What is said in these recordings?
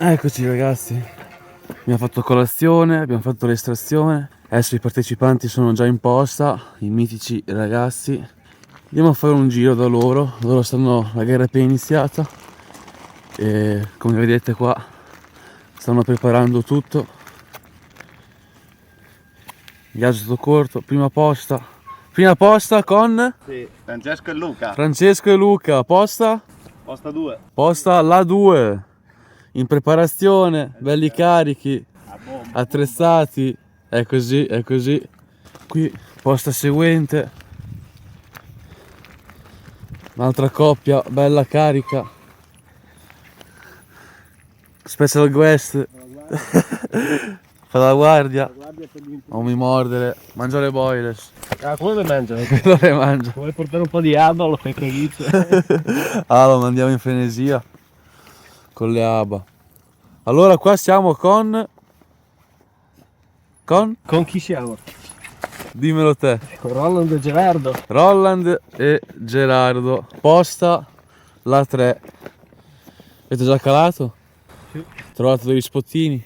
Eccoci ragazzi, abbiamo fatto colazione, abbiamo fatto l'estrazione, adesso i partecipanti sono già in posta, i mitici ragazzi. Andiamo a fare un giro da loro, la gara è appena iniziata e come vedete qua stanno preparando tutto. Viaggio tutto corto, prima posta con Sì, Francesco e Luca. Francesco e Luca, posta? Posta 2. Posta la 2, in preparazione, belli carichi, attrezzati, è così, è così. Qui, posta seguente, un'altra coppia, bella carica, special guest, fa la guardia, non mi mordere, mangia le boilers. Ah, come le mangiano? Quello le mangia. Vuoi portare un po' di aba, lo fai cagizzo. Ah, lo mandiamo in frenesia con le ABA. Allora qua siamo con Con chi siamo? dimmelo te. Con Roland e Gerardo. Roland e Gerardo, posta la 3. Avete già calato? Sì. Trovato degli spottini?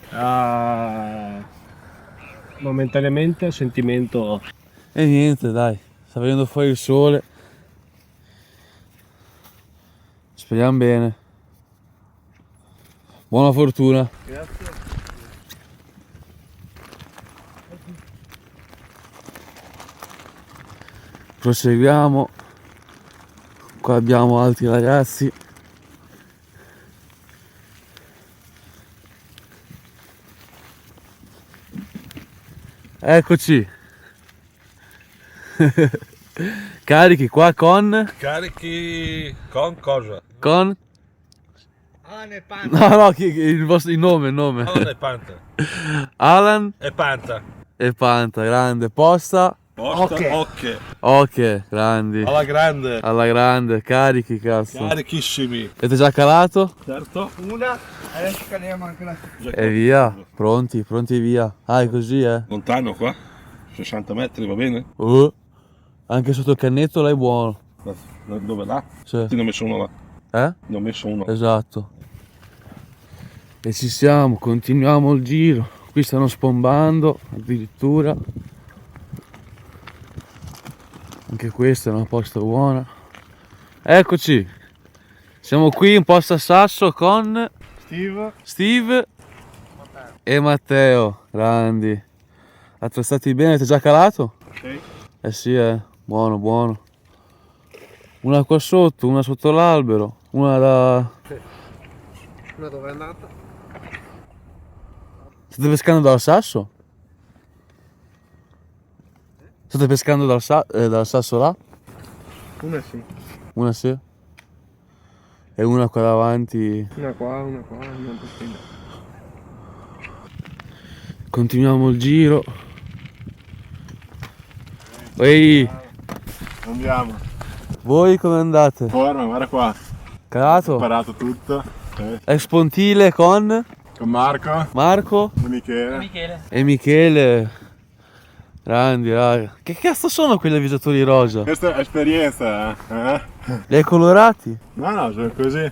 Momentaneamente sentimento. E niente, dai, sta venendo fuori il sole. Speriamo bene. Buona fortuna. Grazie. Proseguiamo. Qua abbiamo altri ragazzi. Eccoci. Carichi qua con Carichi con cosa? Con? Alan e Panta. No, il nome, il nome. Alan e Panta. Alan E Panta. e Panta, grande. Posta? Posta, Ok. ok. Ok, grandi. Alla grande. Alla grande, carichi cazzo. Carichissimi. Avete già calato? Certo. Una, adesso caliamo anche la. E via, pronti via. Ah, è così, eh. Lontano qua? 60 metri, va bene? Anche sotto il cannetto là è buono. Dove là? Sì. Ti ne ho messo uno là. Eh? Ne ho messo uno. Esatto. E ci siamo, continuiamo il giro. Qui stanno spombando, addirittura. Anche questa è una posta buona. Eccoci. Siamo qui in posta Sasso con Steve e Matteo. Grandi. Attrezzati bene, avete già calato? Sì. Eh sì, buono, buono. Una qua sotto, una sotto l'albero, una da... Una dove è andata? State pescando dal sasso? State pescando dal sasso là? Una sì. Una sì. E una qua davanti. Una qua, una postina. Continuiamo il giro. Ehi, Andiamo. voi come andate? Forma, guarda qua. Calato? Imparato tutto. Ex pontile con Con Marco. Marco E Michele. e Michele. Grandi, raga. Che cazzo sono quegli avvisatori rosa? Questa è esperienza, eh? Li hai colorati? No, sono così.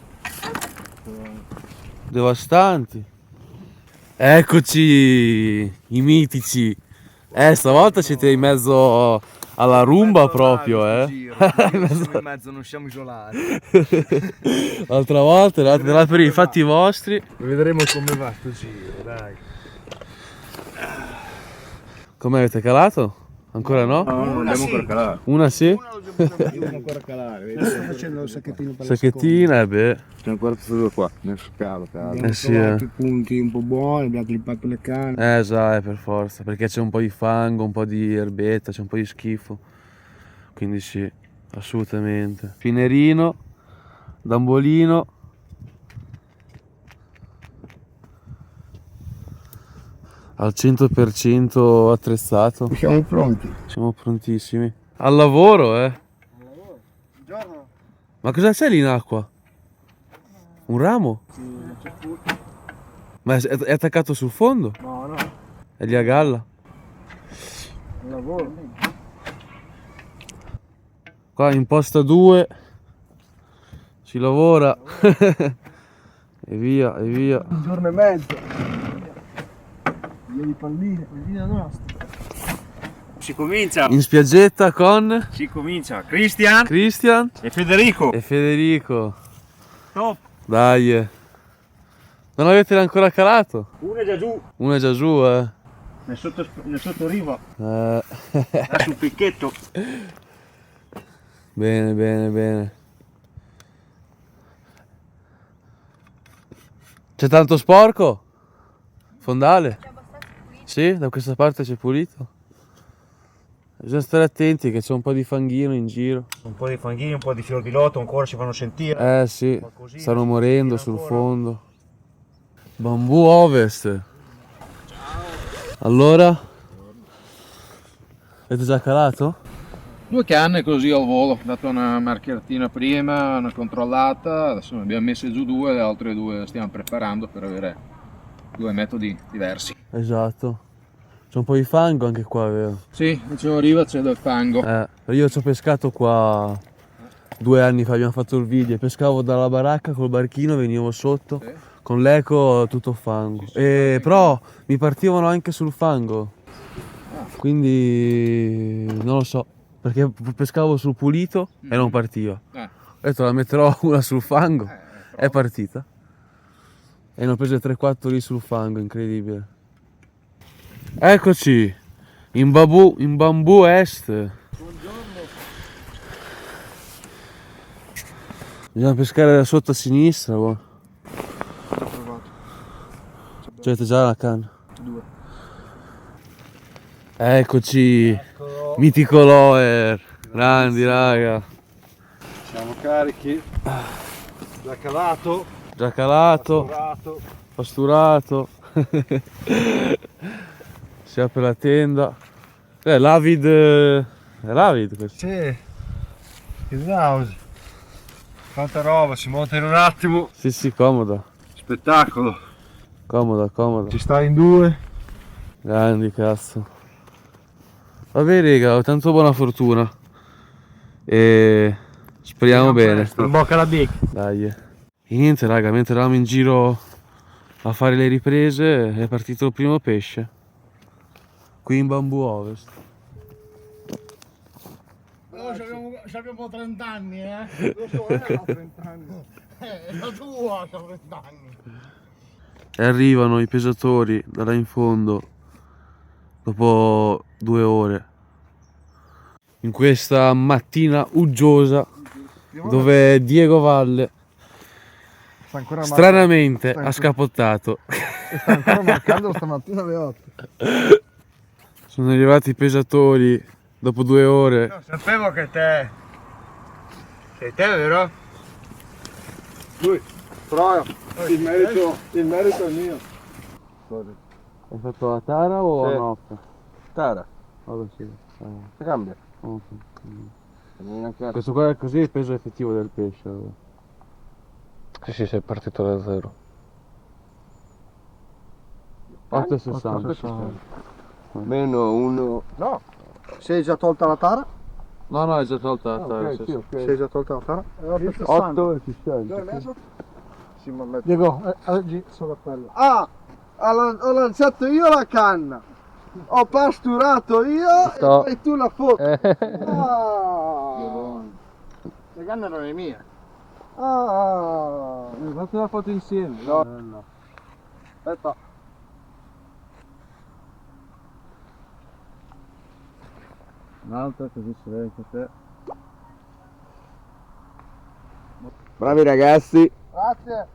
Devastanti. Eccoci, i mitici. Stavolta siete in mezzo alla rumba proprio, Siamo in mezzo, non siamo isolati. L'altra volta eravate là per i fatti vostri. Vedremo come va sto giro, dai. Come avete calato? Ancora no? No, non abbiamo ancora calato. Una sì? Devo ancora calare. Sto facendo il sacchettino per Sacchettina, beh. C'è ancora tutto qua, nel scalo, Abbiamo sì, trovato i punti un po' buoni, abbiamo clippato le canne. Per forza, perché c'è un po' di fango, un po' di erbetta, c'è un po' di schifo. Quindi sì, assolutamente. Finerino, Dambolino. Al 100% attrezzato. Siamo pronti. Siamo prontissimi. Al lavoro, Buongiorno. Ma cosa c'è lì in acqua? Un ramo? Ma è attaccato sul fondo? No, no, È lì a galla? un lavoro. Qua in posta 2 si lavora. E via, e via. Un giorno e mezzo. Via di palline, palline nostra. Si comincia. In spiaggetta con Si comincia. Christian Christian e Federico. e Federico. Top. Dai. Non avete ancora calato? Uno è già giù. Uno è già giù, Nel sottoriva. Eh. È sul picchetto. Bene, bene, bene. C'è tanto sporco? Fondale? Sì, da questa parte c'è pulito. Bisogna stare attenti che c'è un po' di fanghino in giro. Un po' di fanghini, un po' di fior di lotto, ancora si fanno sentire. Eh sì, Qualcosina, stanno si morendo sentire sul ancora. fondo. Bambù Ovest. Allora? Avete già calato? 2 canne così al volo, ho dato una marchiatina prima, una controllata, adesso ne abbiamo messe giù 2, le altre 2 stiamo preparando per avere 2 metodi diversi. Esatto. C'è un po' di fango anche qua, vero? Sì, vicino a riva c'è del fango. Io ci ho pescato qua 2 anni fa, abbiamo fatto il video. Pescavo dalla baracca col barchino, venivo sotto. Sì. Con l'eco tutto fango. Però mi partivano anche sul fango. Quindi non lo so. Perché pescavo sul pulito e non partiva. Ho detto la metterò una sul fango. È partita. E ne ho prese 3-4 lì sul fango, incredibile. Eccoci. In Bambù Est. Bisogna pescare da sotto a sinistra. Boh. Cioè, avete già la canna? 2. Eccoci, mitico Loer, grandi raga, Siamo carichi. Già calato. già calato, Dorato. pasturato, si apre la tenda, l'Avid, è l'Avid questo? Sì. Che nausea. Quanta roba, si monta in un attimo. Sì, comoda, Spettacolo. comoda, Ci sta in 2. grandi cazzo. Vabbè raga, tanto buona fortuna e speriamo bene. In bocca alla big. Dai. E niente raga, mentre eravamo in giro a fare le riprese è partito il primo pesce. Qui in Bambù Ovest. Abbiamo 30 anni, eh? Lo so, ho 30 anni. La tua c'ha 30 anni. E arrivano i pesatori da là in fondo dopo 2 ore. In questa mattina uggiosa dove Diego Valle Sta ancora stranamente sta ha scappottato. sta ancora marcando stamattina alle 8. Sono arrivati i pesatori dopo 2 ore. No, sapevo che te. Sei te, vero? Lui, però il merito è mio. Hai fatto la tara o Sì. la off? Tara, Vabbè sì. cambia. Ok. Questo qua è così il peso effettivo del pesce. Allora. Sì, sei partito da 0. 8,60. Meno 1. No, sei già tolta la tara? No, è già tolta la tara. sì, sì. Sei già tolta la tara? 8 e ci stai. Dove hai messo? Sì, ma metto. Diego, oggi solo quello. Ah, ho lanciato io la canna. Ho pasturato io e fai tu la foto. Ah. Le canne erano le mie. Ah. Fate la foto insieme. No. Aspetta. Un'altra così si vede anche te. Bravi ragazzi. Grazie.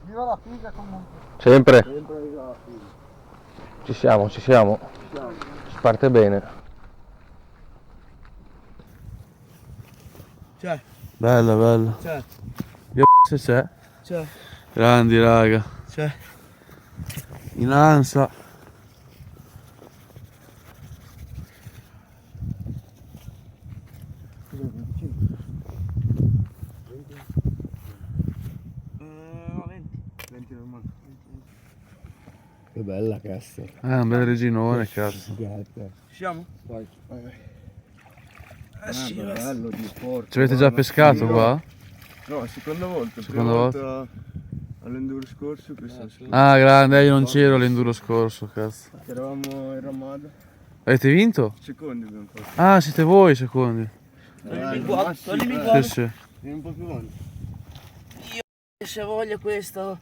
Viva la figa comunque. Sempre. Sempre viva la figa. Ci siamo. Si parte bene. C'è. Bella. C'è. Io se c'è. C'è. Grandi raga. C'è. In ansa. Che bella cazzo. Un bel reginone, cazzo. Ci siamo? Vai. Sì, Bello di porco. Ci avete già pescato qua? No, seconda volta. Seconda volta? All'enduro scorso questo Ah, grande, io non c'ero all'enduro scorso, cazzo. eravamo in Ramada. Avete vinto? Secondi abbiamo fatto. Ah, siete voi secondi. Toglimi Sì, sì. Vieni un po' più avanti. se voglio questo.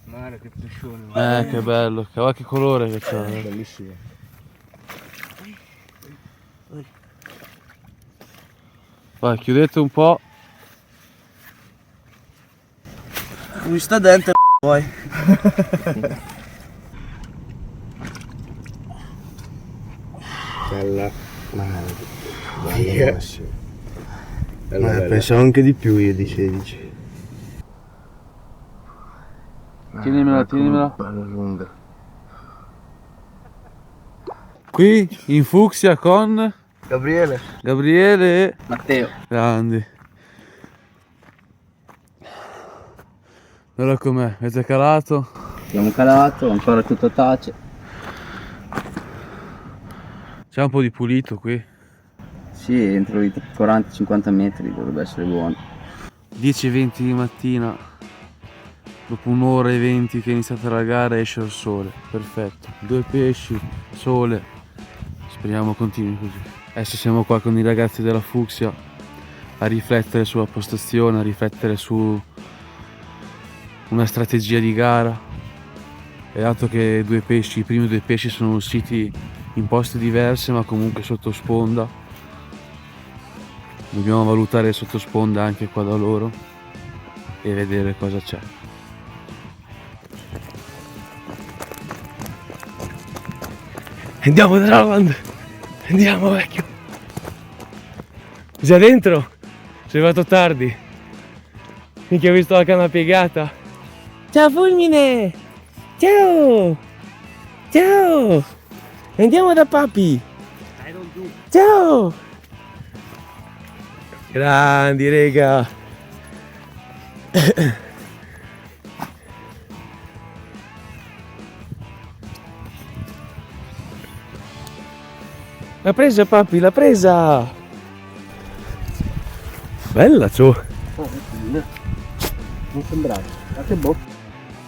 Guarda che pescione. Che bello, guarda che colore che c'ha. Bellissimo. Vai, chiudete un po'. Mi sta dentro poi. Bella. Bella. Bella. Pensavo anche di più io di 16. Tienimela, tienimela. Bella lunga. Qui in fucsia con Gabriele. Gabriele e Matteo. grandi. Allora com'è? Avete calato? Abbiamo calato, ancora tutto tace. C'è un po' di pulito qui. Sì, entro i 40-50 metri dovrebbe essere buono. 10:20 di mattina. Dopo un'ora e 20 che è iniziata la gara esce il sole. Perfetto. 2 pesci, sole. Speriamo continui così. Adesso siamo qua con i ragazzi della Fucsia a riflettere sulla postazione, a riflettere su una strategia di gara. E dato che i primi 2 pesci sono usciti in posti diversi ma comunque sotto sponda, dobbiamo valutare il sottosponda anche qua da loro e vedere cosa c'è. Andiamo Roland. Andiamo vecchio. Già dentro? Sei arrivato tardi. Minchia, ho visto la canna piegata. Ciao Fulmine! Ciao! Ciao! Andiamo da papi! Ciao! Grandi rega! L'ha presa papi, l'ha presa! Bella ciò! Non sembrava. Ma che boh.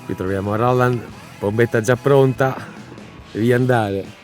Qui troviamo Roland, bombetta già pronta, devi andare.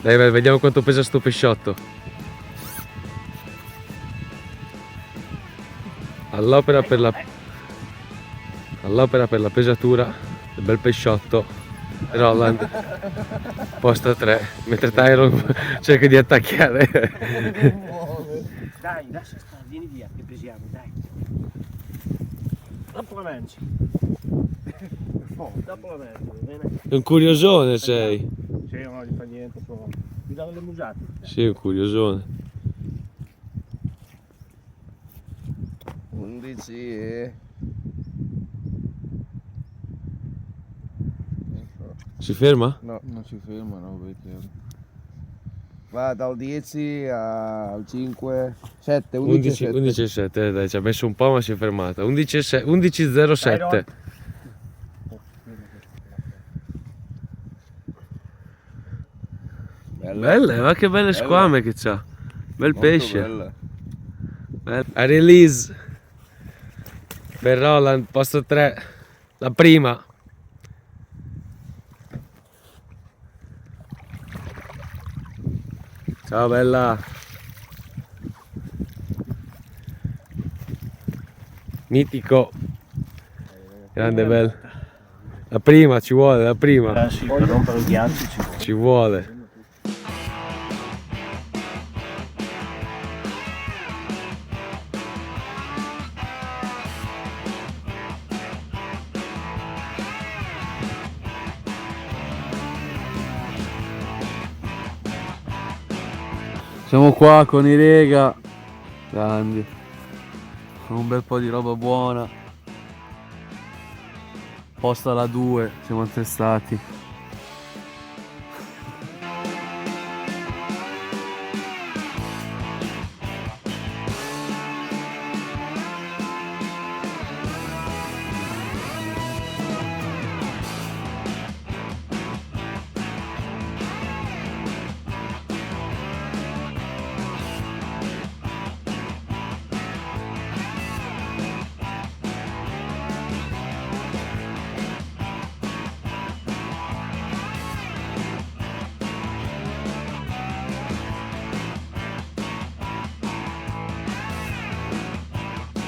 Dai, vediamo quanto pesa sto pesciotto. All'opera per la pesatura del bel pesciotto Roland, posta 3, mentre Tyron cerca di attaccare. Dai, lascia stare, vieni via, che pesiamo, dai. Dopo la mangi. Dopo la mangi, va bene? È un curiosone sei. Sì, non gli fa niente, solo. Mi danno le musate. Sì, un curiosone. 11 e... Si ferma? No, Non si ferma, no, vedi. va dal 10 al 5, 7, 11, 11 e 7, dai, ci ha messo un po' ma si è fermata. 11.07. Bella, ma che belle squame che c'ha. Bel pesce. Bella. A release per Roland, posto 3, la prima. Ciao bella. Mitico. Grande bello. La prima ci vuole, la prima. Sì, per rompere il ghiaccio Ci vuole. Siamo qua con i rega, grandi, con un bel po' di roba buona. Posta alla 2, siamo attestati.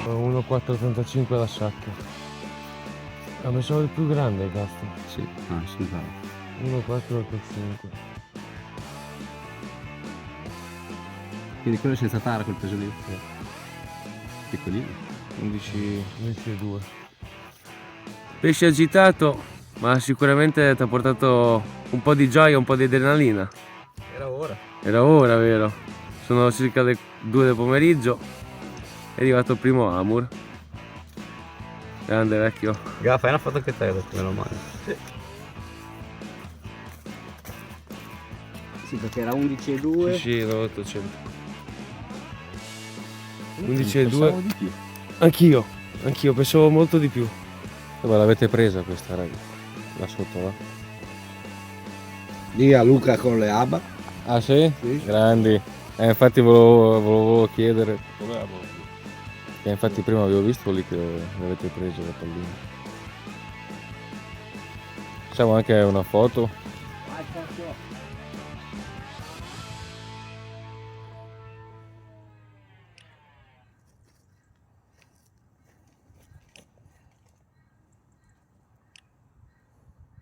Ho 1,485 la sacca. Ah, ma sono il più grande, cazzo. Sì, sì, dai. 1,485. Quindi quello senza tara, quel peso lì? Piccolino. 11,2. Pesce agitato, ma sicuramente ti ha portato un po' di gioia, un po' di adrenalina. Era ora. Era ora, vero? Sono circa le 2 del pomeriggio. È arrivato il primo Amur. Grande vecchio. Raga, fai una foto anche te, perché meno male. Sì, perché era 11,2. Sì, ero 800. 11,2. Anch'io, pensavo molto di più. Ma l'avete presa questa, raga? Là sotto, va? Lì a Luca con le ABA. Ah sì? Sì. Grandi. Infatti volevo chiedere. Che infatti prima avevo visto lì che l'avete preso la pallina. Facciamo anche una foto.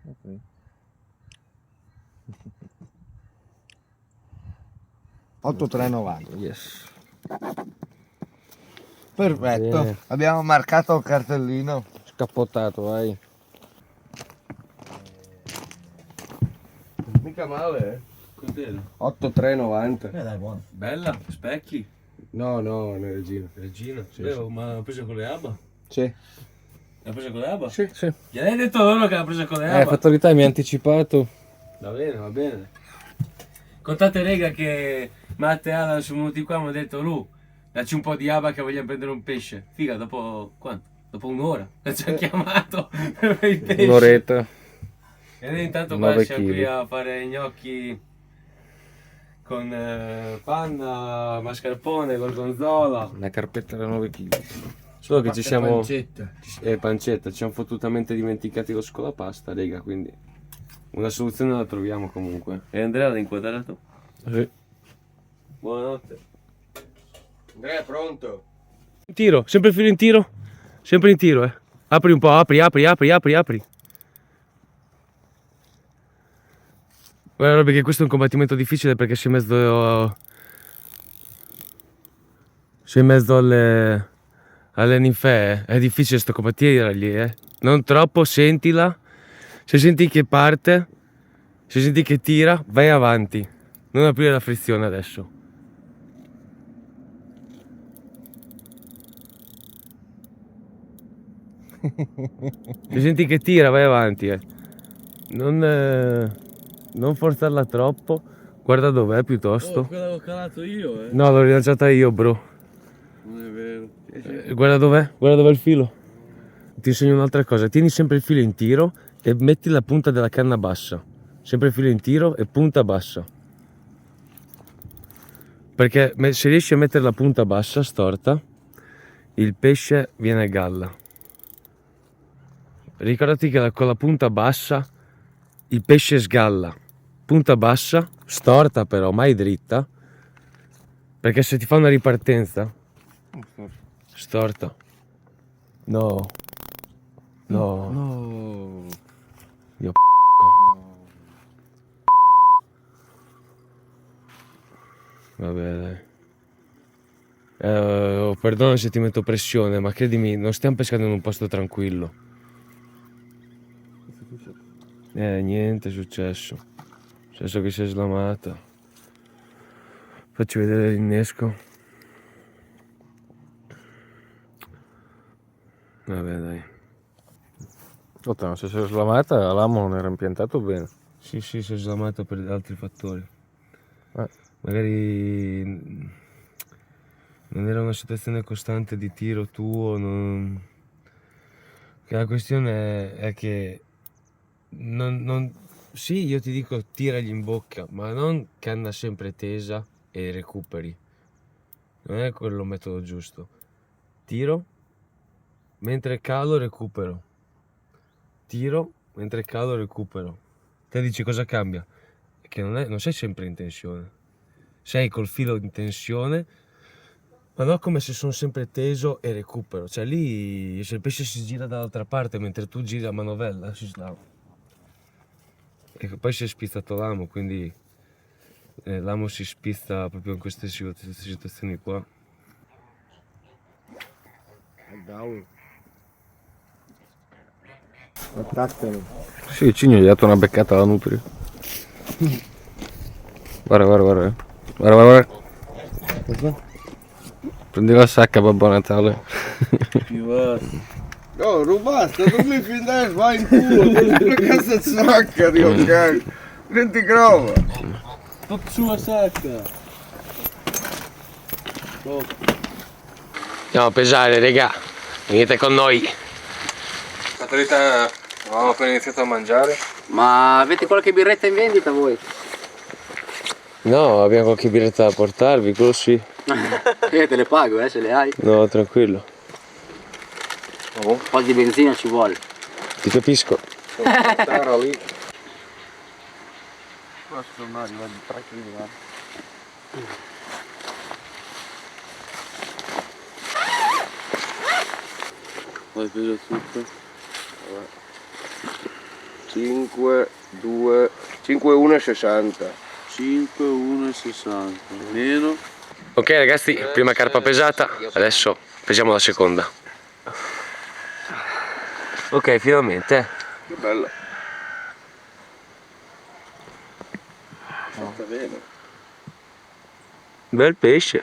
Ok. 8,390. Yes. Perfetto. Bene. Abbiamo marcato il cartellino. Scappottato, vai. Mica male, Cos'era? 8,390. Dai, buono. Bella, specchi. No, una regina. Regina. Sì, Ma l'ha presa con le ABBA? Sì. L'ha presa con le ABBA? Sì. Sì. Gli hai detto loro che l'ha presa con le ABBA? Fatalità mi ha anticipato. Va bene, va bene. Contate rega che Matte e Alan sono venuti qua e mi hanno detto Lu, dacci un po' di ABBA che vogliamo prendere un pesce. Figa, dopo quanto? Dopo un'ora. Ci ha chiamato per il pesce. Un'oretta. E noi intanto qua 9 siamo qui chili. a fare gnocchi con panna, mascarpone, gorgonzola. Una carpetta da 9 kg. Solo che ci siamo... Pancetta. pancetta, ci siamo fottutamente dimenticati lo scolapasta, rega, quindi una soluzione la troviamo comunque. E Andrea l'ha inquadrato? Sì. Buonanotte. Andrea è pronto? In tiro, sempre il filo in tiro? Sempre in tiro, eh. Apri un po', apri. Guarda Robby che questo è un combattimento difficile perché sei in mezzo alle ninfee, è difficile sto combattere lì, eh. Non troppo, sentila. Se senti che parte, se senti che tira, vai avanti. Non aprire la frizione adesso. Se senti che tira, vai avanti, eh. Non forzarla troppo. Guarda dov'è piuttosto. Quella l'ho calato io, No, l'ho rilanciata io, bro. Non è vero. Guarda dov'è? Guarda dov'è il filo. Ti insegno un'altra cosa. Tieni sempre il filo in tiro e metti la punta della canna bassa. Sempre il filo in tiro e punta bassa. Perché se riesci a mettere la punta bassa, storta, il pesce viene a galla. Ricordati che con la punta bassa il pesce sgalla. Punta bassa, storta però, mai dritta. Perché se ti fa una ripartenza, storta. No. Io vabbè dai. Perdono se ti metto pressione, ma credimi, non stiamo pescando in un posto tranquillo. Niente è successo. Nel senso che si è slamata. Facci vedere l'innesco. Vabbè dai. Ottimo, se si è slamata l'amo non era impiantato bene. Sì, si è slamato per altri fattori. Magari non era una situazione costante di tiro tuo. Che la questione è che sì, io ti dico tiragli in bocca, ma non canna sempre tesa e recuperi. Non è quello il metodo giusto. Tiro, mentre calo recupero. Tiro, mentre calo recupero. Te dici cosa cambia? Che non sei sempre in tensione. Sei col filo in tensione, ma non come se sono sempre teso e recupero. Cioè lì se il pesce si gira dall'altra parte mentre tu giri la manovella, si slava. E poi si è spizzato l'amo, quindi l'amo si spizza proprio in queste situazioni qua. Attaccalo. Sì, il cigno gli ha dato una beccata alla nutria. Guarda. Prendi la sacca, Babbo Natale. Oh, rubato, non mi fidare, vai in culo, non ti casa sacca, ok? Non ti trova. Tocca sulla sacca. Andiamo a pesare, regà. Venite con noi. Caterina, avevamo appena iniziato a mangiare. Ma avete qualche birretta in vendita voi? No, abbiamo qualche birretta da portarvi, quello sì. Io te le pago, se le hai. No, tranquillo. Un po' di benzina ci vuole. Ti capisco. Era lì. Poi peso tutto. 5, 2, 5, 1 e 60. 5, 1 e 60. Meno. Ok ragazzi, prima carpa pesata, adesso pesiamo la seconda. Ok, finalmente. Che bella. Fatta bene. Bel pesce.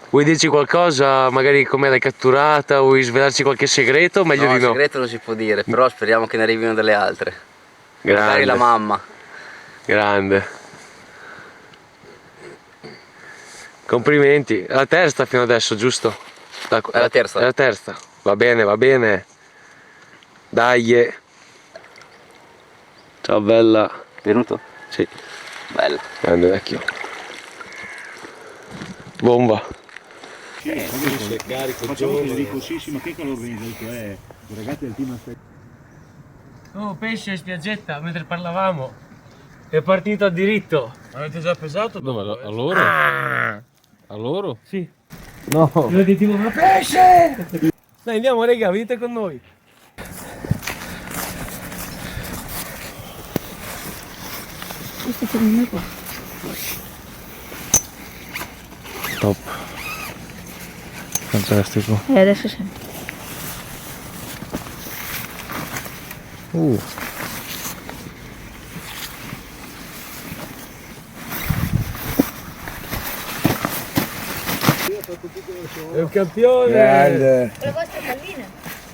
Vuoi dirci qualcosa, magari come l'hai catturata? Vuoi svelarci qualche segreto? Meglio No, di il no. segreto non si può dire, però speriamo che ne arrivino delle altre. Grande. Magari la mamma. Grande. Complimenti. È la terza fino adesso, giusto? È la terza. È la terza. Va bene, va bene. Dai. Ciao bella. Venuto? Sì. Bello. Grande vecchio. Bomba. Facciamo così, sì, ma che l'organizzato è? I ragazzi del team Oh, pesce in spiaggetta, mentre parlavamo. È partito a diritto. Avete già pesato? Dove? A loro? Ah! A loro? Sì. No. Io ti dico, ma pesce! Dai, andiamo, raga, venite con noi. Questo cammino qua. Top. Fantastico. Adesso senti. È un campione! Grande. La vostra pallina?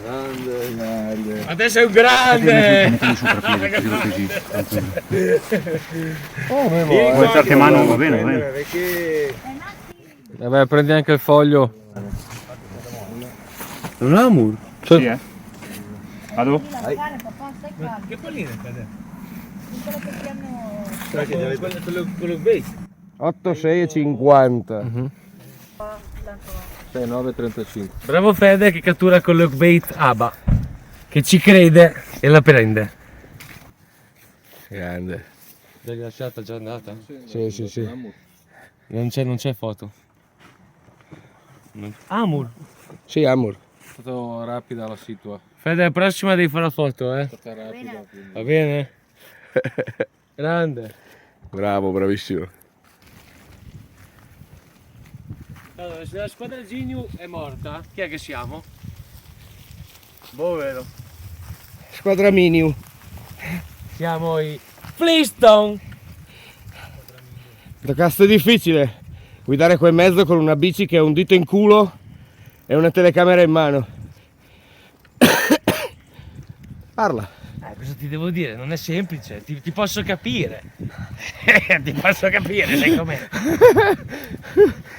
Grande. Adesso è un grande! Vuoi alzarti mano? Va bene, va bene. Vabbè, prendi anche il foglio. È un amur? Sì, Vado? Che pallina cade? Quella che ti hanno... Quello bait. 8, 6 e 50. 6,9,35. Bravo Fede che cattura con l'hookbait ABA, che ci crede e la prende. Grande. Già rilasciata, già andata? Sì. Non c'è foto. Amur. Sì, amor. È stato rapida la situa. Fede, la prossima devi fare la foto, eh? È stata rapida. Va bene? Grande. Bravo, bravissimo. Allora, se la squadra Gignu è morta, chi è che siamo? Boh, vero. Squadra Miniu. Siamo i Flintstone. Da cazzo è difficile guidare quel mezzo con una bici che ha un dito in culo e una telecamera in mano. Parla. Cosa ti devo dire? Non è semplice, ti posso capire. Ti posso capire, sai com'è.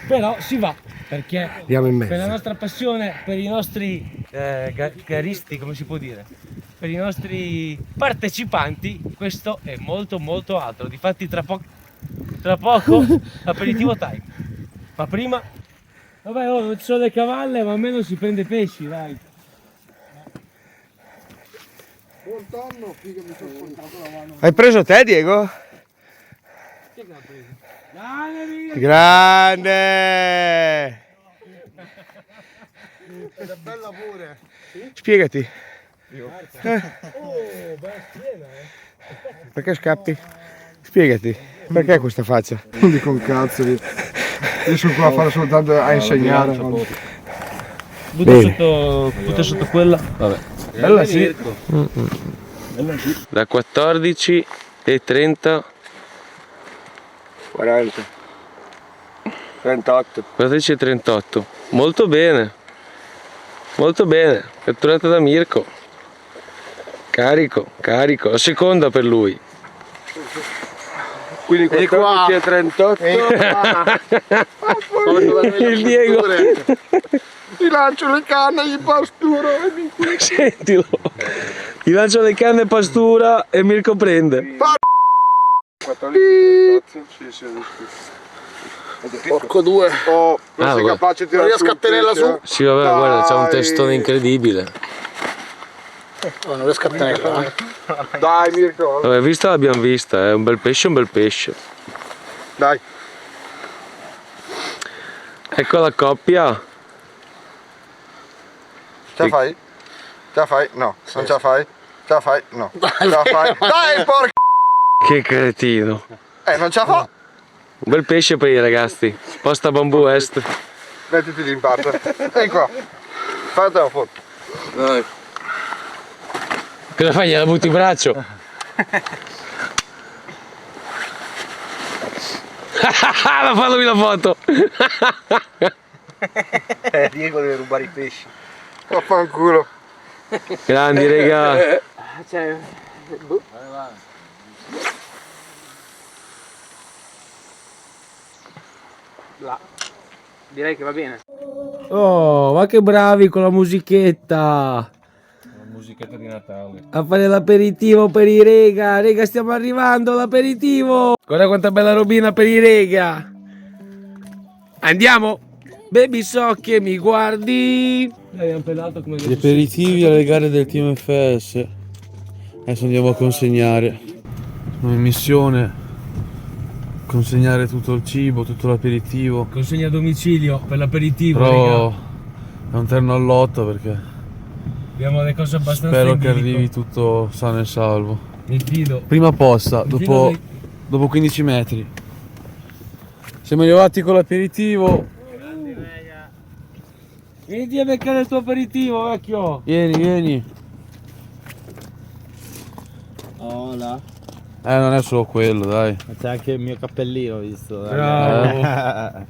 Però si va, perché Andiamo in mezzo. per la nostra passione, per i nostri garisti, come si può dire? Per i nostri partecipanti, questo è molto molto altro. Difatti tra poco aperitivo time. Ma prima, vabbè, non ci sono le cavalle, ma almeno si prende pesci, dai. Hai preso te, Diego? Chi è che l'ha preso? Grande! È bella pure. Spiegati. Oh, beh, piena, Perché scappi? Spiegati. Perché questa faccia? Non dico un cazzo, io sono qua a fare soltanto a insegnare. Butta sotto quella. Vabbè. Bella sì. Da 14:30 40. 38. 14:38. Molto bene. Molto bene. Catturata da Mirko. Carico. La seconda per lui. Quindi 14 e 38. Il Diego. Ti lancio le canne, gli pasturo. Sentilo. Gli lancio le canne pastura e Mirko prende. 14. Porco due. Oh, non sei vabbè. capace di tirare su a tenerla su. Sì, vabbè, guarda, c'ha un testone incredibile. Oh, non riesco a tenerla. Dai, Mirko. Vabbè, vista l'abbiamo vista, è un bel pesce. Dai. Ecco la coppia. Ce la fai? Ce la fai? No. Non ce la fai? Ce la fai? No. Ce la fai? Dai, porca! Che cretino. Non ce la fa? Un bel pesce per i ragazzi. Posta Bambù Est. Mettiti lì in parte. Vieni qua. Fate la foto. Dai. Cosa fai? Gliela butti in braccio? Ma fallo la foto. Diego deve rubare i pesci. Vaffanculo. Grandi, raga. Cioè, là. Direi che va bene. Oh, ma che bravi con la musichetta. Musichetta di Natale. A fare l'aperitivo per i rega. Rega, stiamo arrivando l'aperitivo. Guarda quanta bella robina per i rega. Andiamo. Baby, so che mi guardi. Gli aperitivi alle gare del Team FS. Adesso andiamo a consegnare. Siamo in missione. Consegnare tutto il cibo, tutto l'aperitivo. Consegna a domicilio per l'aperitivo. Però Rega. è un terno al lotto perché Abbiamo le cose abbastanza spero in che bilico. arrivi tutto sano e salvo. Mi fido. Prima posta, Mi fido dopo, dei- dopo 15 metri. Siamo arrivati con l'aperitivo. Vieni a beccare il tuo aperitivo, vecchio. Vieni. Oh là, Non è solo quello, dai. c'è anche il mio cappellino, visto? Dai. Bravo.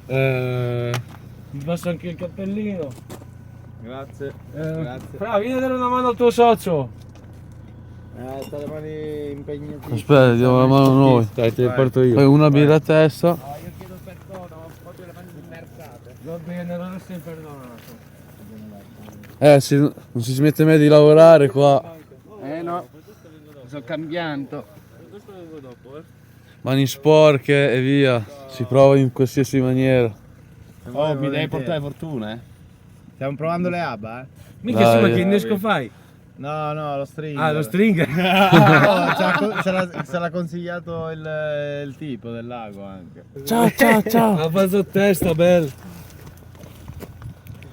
Ti passo anche il cappellino. Grazie. Grazie. Fra, vieni a dare una mano al tuo socio. Sta le mani impegnate. Aspetta, diamo la mano noi. Dai, te le porto io. Poi una birra a testa. Io chiedo perdono, ho proprio le mani immersate. Va bene, allora sei perdonato. Non si smette mai di lavorare qua. No, sto cambiando. Questo vengo dopo, Mani sporche e via. Si prova in qualsiasi maniera. Oh, mi devi portare fortuna, Stiamo provando le ABBA, Mica Dai. sì, ma che innesco fai? No, lo string. Ah, lo stringer. ce l'ha consigliato il tipo del lago anche. Ciao. Ha fatto testa, bello.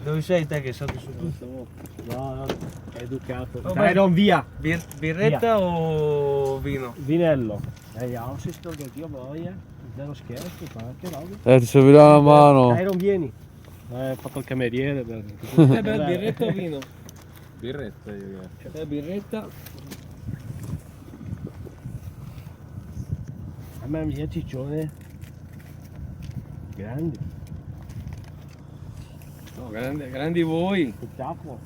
Dove sei te che salti su tutto? No, è educato. Tyron, via. Birretta o vino? Vinello. Ja, se sto che io voglio. Zero scherzo, fa anche l'audio. Ti servirà una mano. Tyron, vieni. Ho fatto il cameriere per... Beh, birretta o vino? Birretta io. Birretta. A me mi piace ciccione. Grandi. No, grandi voi Spettacolo.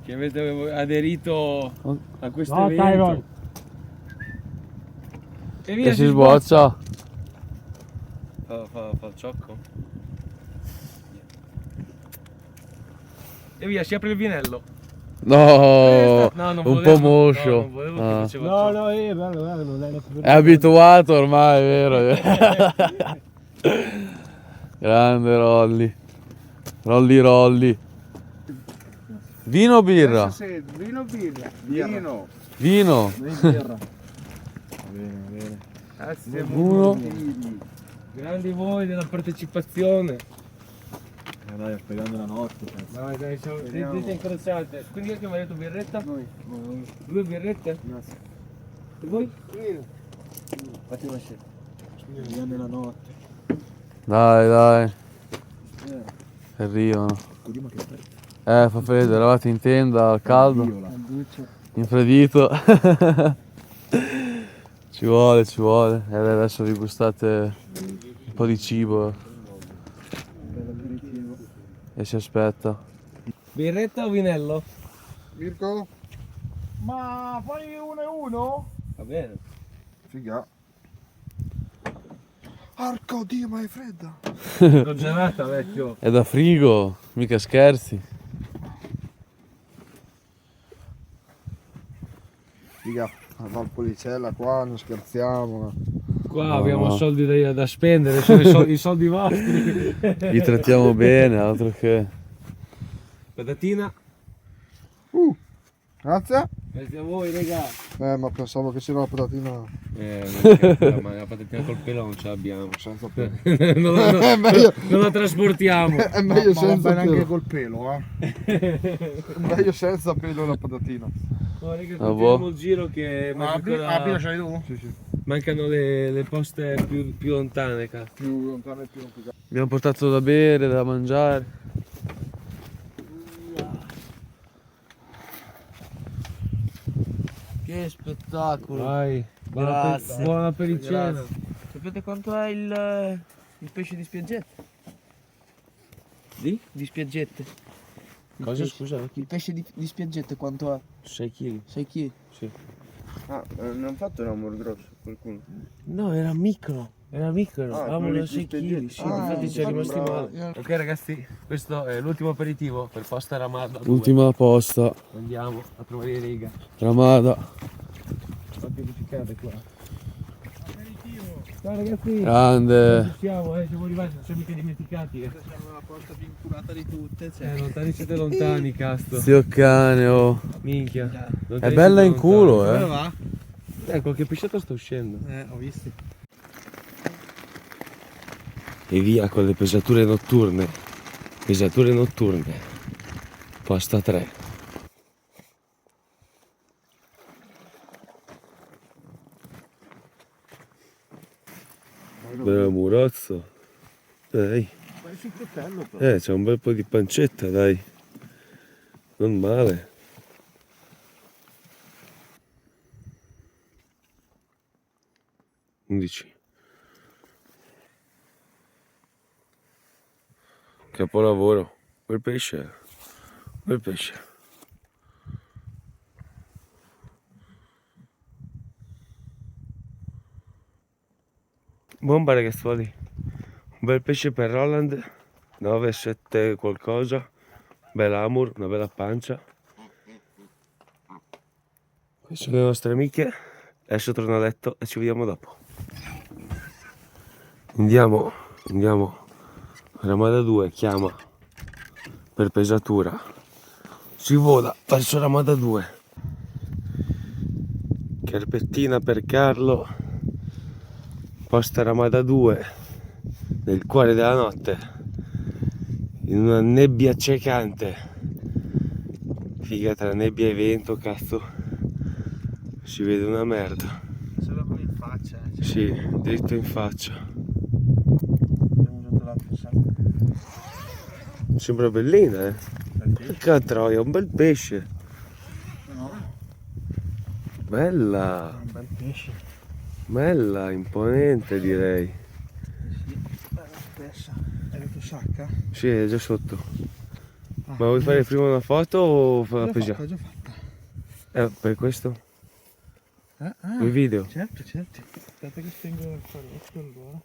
che avete aderito a questo No, evento. Tyron. E via, E si sboccia. Fa il ciocco. E via, si apre il vinello. No, No, non un volevo, po' moscio. no, non volevo che Ah. faceva il No, ciocco. no, bello, non è la più È abituato ormai, è vero? Grande Rolly. Rolly. Vino o birra? Vino o birra? Vino. Vino. Grazie, Uno. grandi voi della partecipazione. Dai, aspettando la notte. Dai, dite incrociate. Quindi io che mi ha detto birretta? Noi. 2 birrette? E voi? Fatti una scelta. Speriamo la notte. Dai. Arrivano. Fa freddo, eravate in tenda al caldo. Infreddito. Ci vuole. E adesso vi gustate un po' di cibo. E si aspetta. Birretta o vinello? Mirko? Ma fai 1 e 1? Va bene. Figa. Porco Dio, ma è fredda. Congelata, vecchio. È da frigo, mica scherzi. Figa, la Valpolicella qua, non scherziamo. Qua No, abbiamo no. soldi da spendere, sono i soldi vostri. Li trattiamo bene, altro che. Patatina. Grazie. Grazie a voi, raga. Ma pensavo che c'era la patatina. Ma la patatina col pelo non ce l'abbiamo. Senza pelo. non meglio. la trasportiamo. È meglio Ma va senza bene pelo. anche col pelo, È meglio senza pelo la patatina. Oh, raga, Ah, continuiamo boh. il giro che Abito c'hai tu? mancano le poste più lontane, cazzo. Più lontano e più complicato. Abbiamo portato da bere, da mangiare. Che spettacolo. Vai, Grazie. buona per il cena. Grazie. Sapete quanto è il pesce di spiaggette? Di spiaggette. Il Cosa, pesce- scusa? Il pesce di spiaggette quanto è? 6 kg. 6 kg? Sì. non ha fatto un amore grosso qualcuno? No, era micro. Ah, quelli Avevamo di 6 kg. spiaggette. Sì, Ah, infatti ci è rimasto sembrava- male. Ok ragazzi, questo è l'ultimo aperitivo per Posta Ramada 2. Ultima posta, Andiamo a trovare riga. Ramada. Fatti amplificate qua. Ciao ragazzi. Grande. Ci siamo, siamo arrivati, non ci siamo mica dimenticati. Siamo la posta più incurata di tutte. Lontani siete lontani, cazzo. Zio cane, oh. Minchia. È Lontani bella siete in culo, lontani. eh. va? Qualche pesciato sta uscendo. Ho visto. E via con le pesature notturne. Posta 3. Bella murozzo. Dai. C'è un bel po' di pancetta, dai. Non male. Undici. Capolavoro. Quel pesce. Bomba ragazzuoli. Un bel pesce per Roland. 9-7 qualcosa. Bel amur, una bella pancia. Queste sono le nostre amiche. Adesso torno a letto e ci vediamo dopo. Andiamo. Ramada 2 chiama per pesatura. Si vola verso Ramada 2. Carpettina per Carlo. Posta Ramada 2 nel cuore della notte, in una nebbia accecante. Figa, tra nebbia e vento, cazzo, si vede una merda. Solo qui in faccia. Sì, dritto in faccia. Abbiamo usato l'altro sacco. Sembra bellina, eh. Porca troia, un bel pesce. Bella, Un bel pesce. bella, imponente direi. Sì, bella spessa. sacca? Sì, è già sotto. Ma vuoi fare prima una foto o fa già? L'ho già fatta. Per questo? Il video? Certo. Aspetta che spengo il farocchio allora.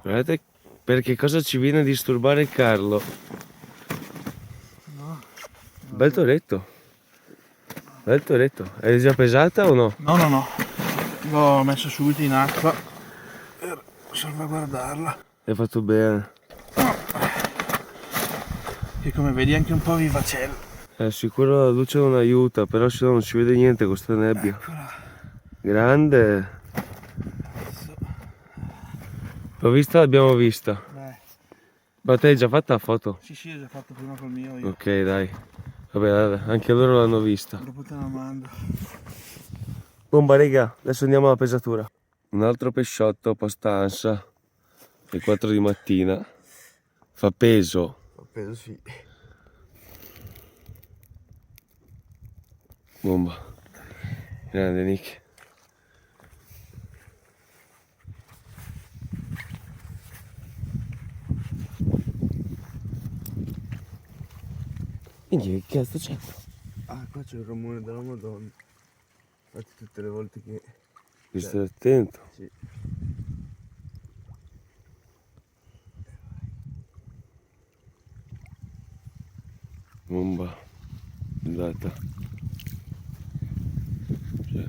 Guardate perché cosa ci viene a disturbare Carlo. No. Bel toretto. Bel toretto. È già pesata o no? No. L'ho messo subito in acqua per salvaguardarla. Hai fatto bene. Che come vedi è anche un po' vivacella. Sicuro la luce non aiuta, però se no non si vede niente con questa nebbia. Eccola. Grande. L'ho vista, l'abbiamo vista. Dai. Ma te hai già fatta la foto? Sì, ho già fatto prima col mio io. Ok, dai. Vabbè, anche loro l'hanno vista. Dopo te la mando. Bomba, raga, adesso andiamo alla pesatura. Un altro pesciotto posta ansa. Le 4 di mattina. Fa peso. Penso sì. Bomba. Grande Nick. Minchia, che cazzo c'è qua? Ah, qua c'è il rumore della Madonna. Infatti tutte le volte che... Devi stare attento. Sì. Bomba. Andata. Cioè.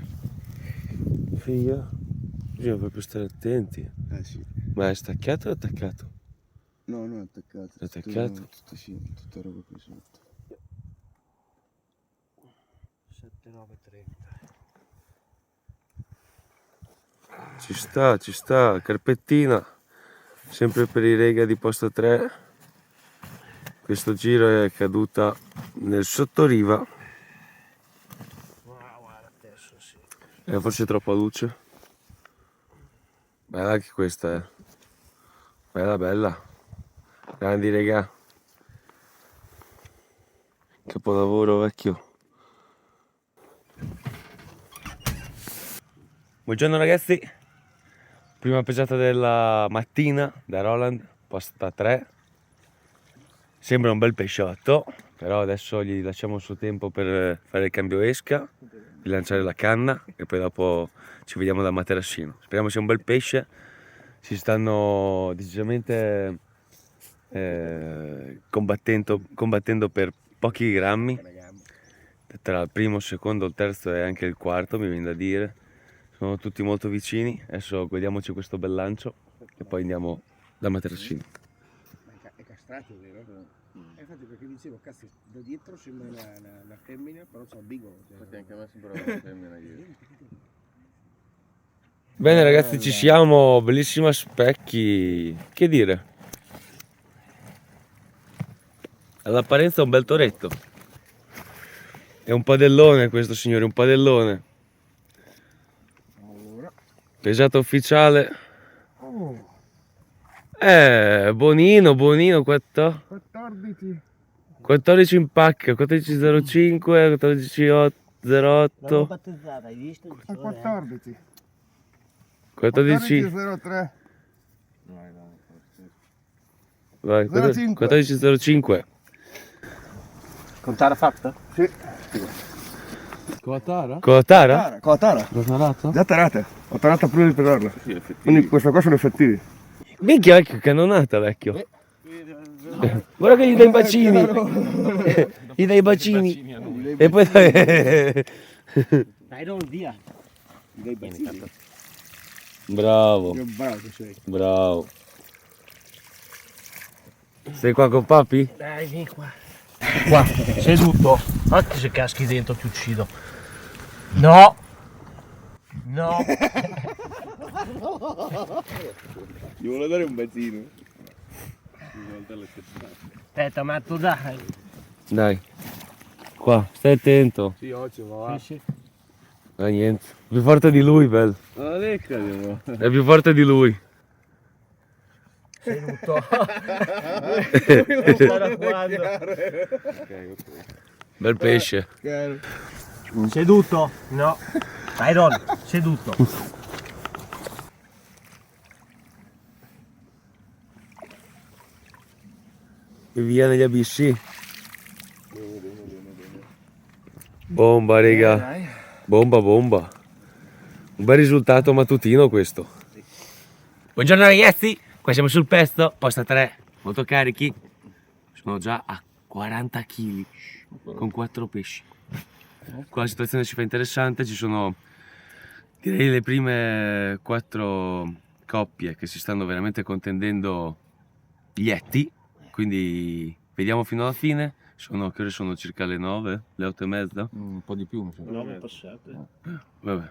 Figa. Bisogna proprio stare attenti. Sì. Ma è staccato o attaccato? No, è attaccato. È attaccato? Tutta roba qui sotto. 7,9,30. Ci sta, carpettina. Sempre per i rega di posto 3. Questo giro è caduta nel sottoriva. Guarda adesso sì. Forse è troppa luce. Bella anche questa, bella. Grandi regà. Capolavoro vecchio. Buongiorno ragazzi. Prima pesata della mattina da Roland, posta 3. Sembra un bel pesciotto, però adesso gli lasciamo il suo tempo per fare il cambio esca, rilanciare la canna e poi dopo ci vediamo da materassino. Speriamo sia un bel pesce. Si stanno decisamente combattendo per pochi grammi. Tra il primo, il secondo, il terzo e anche il quarto, mi viene da dire. Sono tutti molto vicini. Adesso godiamoci questo bel lancio e poi andiamo da materassino. È castrato, vero? Infatti perché dicevo, cazzo, da dietro sembra una femmina, però c'ha il bigolo. Infatti anche a me sembra una femmina ieri. Bene ragazzi, ci siamo, bellissima Specchi. Che dire? All'apparenza è un bel toretto. È un padellone questo signore, un padellone. Pesata ufficiale. Buonino, 14 in pacca, 14,05, 14,08. L'avevo battezzata, hai visto? 14. 14. 14,03. Vai, 0,5. 14,05. Contare fatta? Sì. Con la tara? Con la tara. L'ho tarata? Già tarata. Ho tarata prima di pesarla. Quindi queste qua sono effettivi. Minchia vecchio, cannonata vecchio. Guarda che gli dai i bacini. Gli dai i bacini. E poi Dai, non via. Bravo, Che bravo che sei. bravo. Sei qua con papi? Dai, vieni qua. Qua, seduto. Anche se caschi dentro ti uccido. No. No. Gli vuole dare un bacino. Aspetta, ma tu dai. Dai. Qua, stai attento. Sì, oggi va. Sì. Niente. È più forte di lui, Bel. È più forte di lui. Seduto. Bel pesce. Seduto. No. Byron, seduto. E via negli abissi. Bomba, raga. Bomba, bomba. Un bel risultato mattutino questo. Buongiorno ragazzi, qua siamo sul Pesto, posta 3, molto carichi. Sono già a 40 kg con 4 pesci. Qua la situazione si fa interessante, ci sono direi le prime 4 coppie che si stanno veramente contendendo gli etti, quindi vediamo fino alla fine. Che ore sono? Circa le 9, le 8 e mezza? Un po' di più, mi sembra. 9 passate. Vabbè,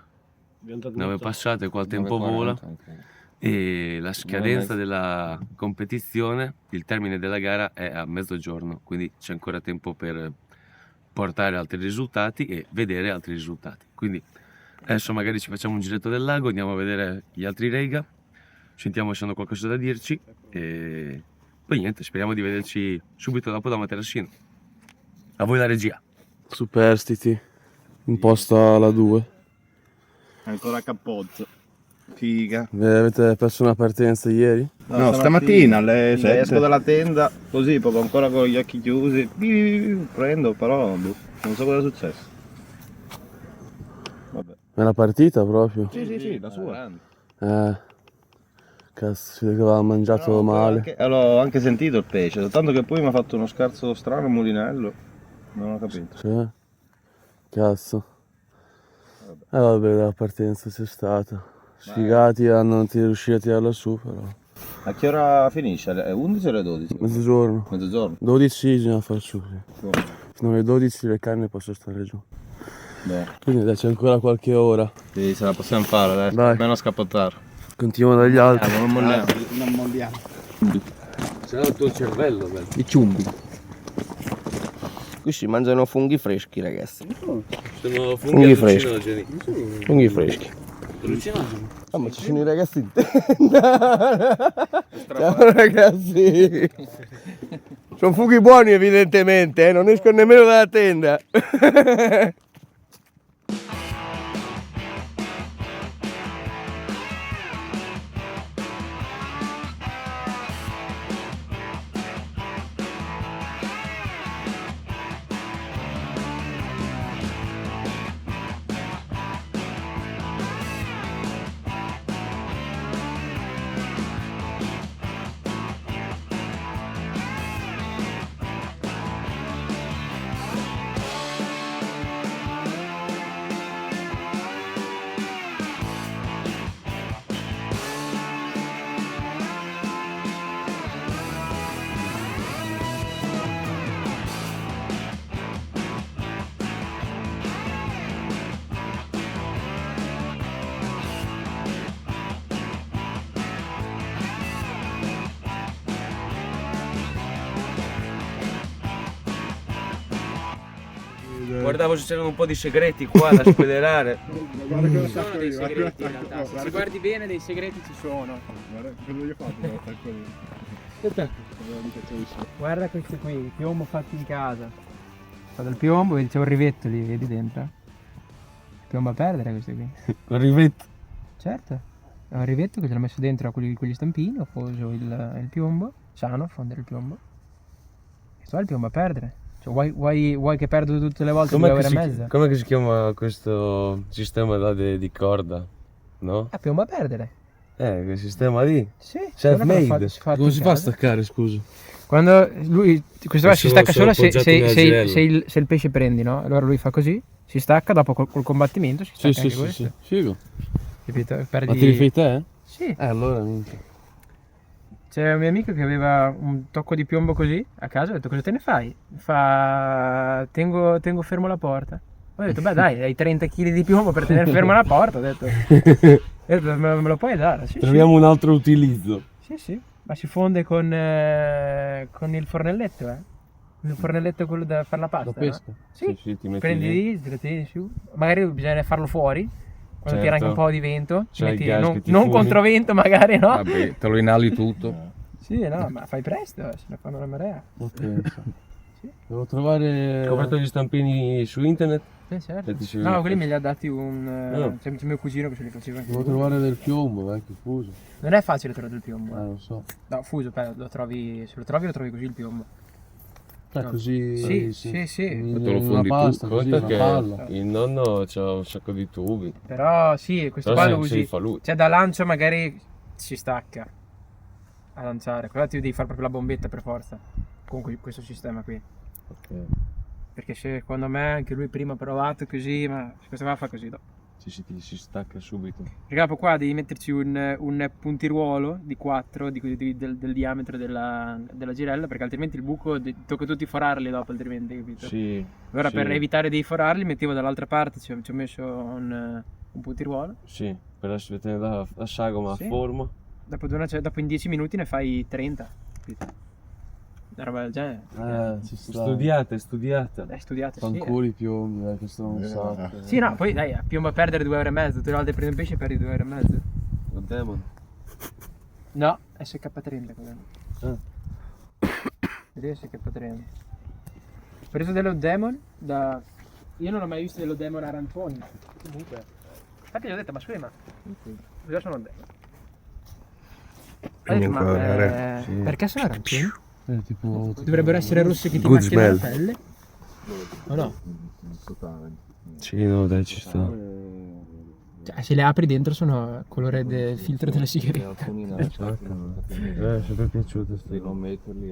9 passate, qua il tempo vola. E la scadenza della competizione, il termine della gara è a mezzogiorno, quindi c'è ancora tempo per portare altri risultati e vedere altri risultati. Quindi adesso magari ci facciamo un giretto del lago, andiamo a vedere gli altri rega, sentiamo se hanno qualcosa da dirci e poi niente, speriamo di vederci subito dopo da Materassino. A voi la regia. Superstiti, in posta alla 2. Ancora Cappozzo. Figa. Avete perso una partenza ieri? No, stamattina alle 7 esco dalla tenda, così proprio ancora con gli occhi chiusi, prendo, però non so cosa è successo. Vabbè. È una partita proprio? Sì, la sua. Cazzo, si vede che aveva mangiato male. Ho anche sentito il pesce, soltanto che poi mi ha fatto uno scarso strano mulinello. Non ho capito. Sì. Cazzo. Vabbè, la partenza c'è stata. Sfigati a non riuscire a tirarla su, però. A che ora finisce? Alle 11 o alle 12? Mezzogiorno. Mezzogiorno? 12 bisogna far su. Sì. Fino alle 12 le canne possono stare giù. Beh. Quindi dai, c'è ancora qualche ora. Sì, ce la possiamo fare adesso. Dai. Almeno scappattare. Continuiamo dagli altri. Non molliamo. Non molliamo. C'è il tuo cervello, bello. I ciumbi. Qui si mangiano funghi freschi, ragazzi. Sono Funghi freschi. allucinogeni. Funghi freschi. Allucinogeni? Ah, ma ci sono i ragazzi in tenda. Ciao ragazzi. Sono funghi buoni evidentemente, non escono nemmeno dalla tenda. Guardavo se c'erano un po' di segreti qua da spoilerare. Guarda cosa sono dei segreti in realtà. Se ci guardi bene dei segreti ci sono. Guarda cosa gli ho fatto. Guarda questi qui, il piombo fatto in casa. Fa del piombo e c'è un rivetto lì, vedi dentro? Piombo a perdere questi qui. Un rivetto. Certo. È un rivetto che ce l'ho messo dentro a quegli stampini, ho poso il piombo, sano, a fondere il piombo. Questo è il piombo a perdere. Cioè, vuoi che perdo tutte le volte 2 ore e mezza? Come che si chiama questo sistema là di corda? No? È piombo a perdere. Quel sistema lì. Sì. Self-made. Come si fa a staccare, scusa? Quando lui, questo qua si stacca solo se appoggiati il pesce prendi, no? Allora lui fa così, si stacca, dopo col combattimento si stacca anche questo. Sì. Figo. Capito? Ma te li fai te? Sì. Allora minchia. C'è un mio amico che aveva un tocco di piombo così a casa, ho detto cosa te ne fai? Fa, tengo fermo la porta. Ho detto beh dai, hai 30 kg di piombo per tenere ferma la porta, ho detto me lo puoi dare? Sì, Troviamo un altro utilizzo. sì, ma si fonde con il fornelletto, il fornelletto quello da fare la pasta. Da pesca? No? Sì, ti metti prendi lì, te lo tieni su, magari bisogna farlo fuori. Quando tira anche un Certo. po' di vento, ci C'è il metti, gas non, che ti non fumi. controvento magari, no? Vabbè, te lo inali tutto. Sì, no, ma fai presto, se ne fanno la marea. Devo trovare. Hai comprato gli stampini su internet? Certo. E ti ci- No, quelli me li ha dati un... No. c'è mio cugino che se li faceva anche Devo lui. trovare del piombo, vecchio fuso. Non è facile trovare del piombo. Lo so. No, fuso, lo trovi, se lo trovi così il piombo. Così Sì. in Tu lo una fondi pasta, tu, così, conta una che palla. il nonno c'ha un sacco di tubi. Però sì, questo Però qua lo se li usi. fa lui. Cioè da lancio magari si stacca a lanciare. Qua ti devi fare proprio la bombetta per forza. Con questo sistema qui. Ok. Perché secondo me anche lui prima ha provato così, ma questo qua fa così dopo. Si stacca subito. Perché dopo qua devi metterci un puntiruolo di 4 del diametro della girella, perché altrimenti il buco tocca tutti forarli dopo, altrimenti, capito? Sì. Allora sì, per evitare di forarli mettevo dall'altra parte, ci ho messo un puntiruolo. Sì, per lasciare tenere la sagoma Sì. a forma. Dopo in 10 minuti ne fai 30, capito? Una roba del genere. Ci sta. Studiate. Hai studiato, sì. Fanculi piombi, che sono un sacco. Sì, no, poi dai, piombo a perdere 2 ore e mezzo, tutte le volte prendi un pesce e perdi 2 ore e mezzo. Lo demon. No, SK30 quello. Ah. Vedi SK30. Ho preso dello Demon da... Io non ho mai visto dello Demon arancioni. Comunque. Infatti gli ho detto, ma scusi, ma... Io sono un Demon. Ho detto, ma perché sono arancioni? Tipo Dovrebbero essere rossi che ti Good macchiano la smell. pelle? O no? Sì, no, dai, ci sta. Cioè, se le apri dentro sono colore del filtro della sigaretta. Mi è sempre piaciuto sto.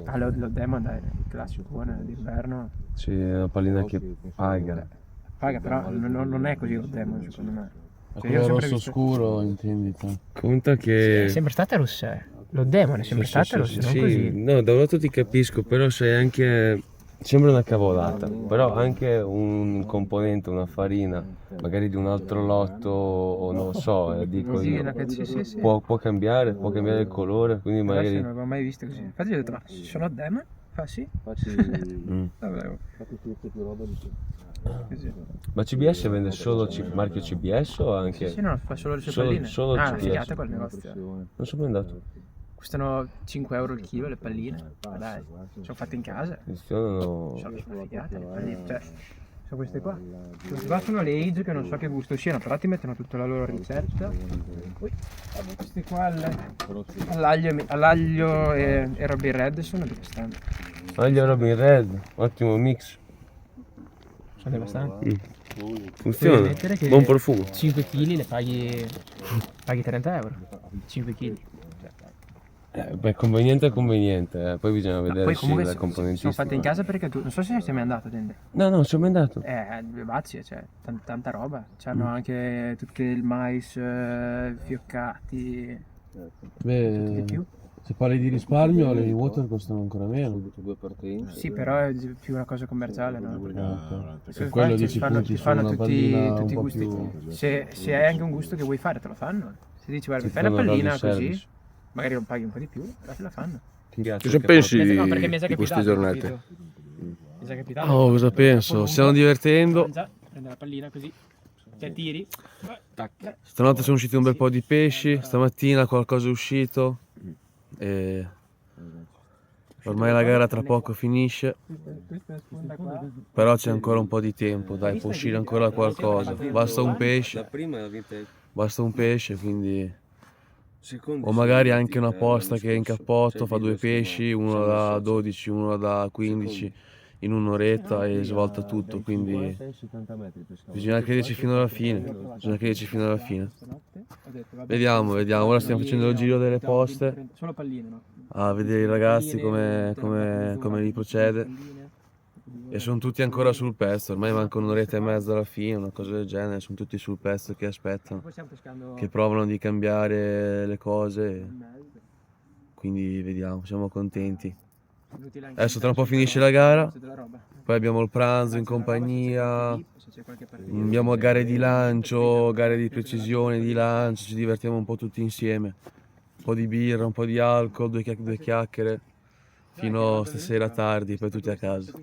Ah, lo Demon, dai, il classico buono d'inverno. Sì, è una pallina che paga. Paga, però non è così lo Demon, secondo me. Cioè, io quello ho sempre rosso visto- scuro, intendi tu? Conta che... È sempre stata rossa, Lo Demon è sempre stata rossa, non sì, così. no, da un lato ti capisco, però sei anche... Sembra una cavolata, però anche un componente, una farina, magari di un altro lotto, o non lo so, dico Così, io, sì. può cambiare il colore, quindi Adesso magari... non l'avevo mai visto così. Infatti gli ho detto, ma sono Demon? Fa sì. Mm. Vabbè, così. Ma CBS vende solo marchio CBS o anche... Sì, no, fa solo le sue Solo- palline. solo Ah, una CBS. figata quel negozio. Non sono mai andato. Costano 5 euro il chilo le palline. Ma dai, sono fatte in casa. Sono... Sono figate le palline, cioè, sono queste qua. Queste qua sono le age che non so che gusto siano, però ti mettono tutta la loro ricetta. Poi, vabbè, queste qua all'aglio e Robin Red sono devastanti. Aglio Robin Red, ottimo mix. Sono devastanti. Puoi Funziona, mettere che buon profumo. 5 kg le paghi 30 euro. 5 kg. Beh, conveniente è conveniente, poi bisogna vedere Poi sì, comunque la sono componentistica. fatte in casa perché tu non so se sei mai andato a tende. No, non sono mai andato. Due bazzi, cioè tanta roba. C'hanno anche tutto il mais fioccati. Di Beh, più. se parli di risparmio, le water costano ancora meno. Sì, però è più una cosa commerciale, no? Per quello Ti dici fanno, punti ti su fanno una tutti pallina i un po' gusti. più... Se hai anche un gusto che vuoi fare, te lo fanno. Se dici guarda, Ti fai la fanno pallina road così, service. magari non paghi un po' di più, però te la fanno. Cosa pensi No, perché mi è già di queste capitato, giornate? capito? Mi è già capitato. Oh, cosa penso? Stiamo divertendo. Mangia, prende la pallina così, te tiri. Stanotte sono usciti un bel po' di pesci, stamattina qualcosa è uscito. E ormai la gara tra poco finisce, Questa è la sponda qua. però c'è ancora un po' di tempo, dai, può uscire ancora qualcosa. Basta un La pesce, prima l'ha vinta quindi... seconda. O magari anche una posta che è in cappotto, fa 2 pesci, uno da 12, uno da 15, in un'oretta e svolta tutto, quindi bisogna crederci fino alla fine, Vediamo, ora stiamo facendo il giro delle poste, Solo palline, no? a vedere i ragazzi come li procede, e sono tutti ancora sul pezzo, ormai manca un'oretta e mezza alla fine, una cosa del genere, sono tutti sul pezzo che aspettano, Poi stiamo pescando che provano di cambiare le cose, in mezzo. quindi vediamo, siamo contenti. Inutile anche Adesso tra un po' finisce la gara, della roba. poi abbiamo il pranzo in compagnia, Se c'è qualche partita. abbiamo gare di lancio, gare di precisione di lancio, ci divertiamo un po' tutti insieme. Un po' di birra, un po' di alcol, due chiacchiere, fino stasera tardi, poi tutti a casa.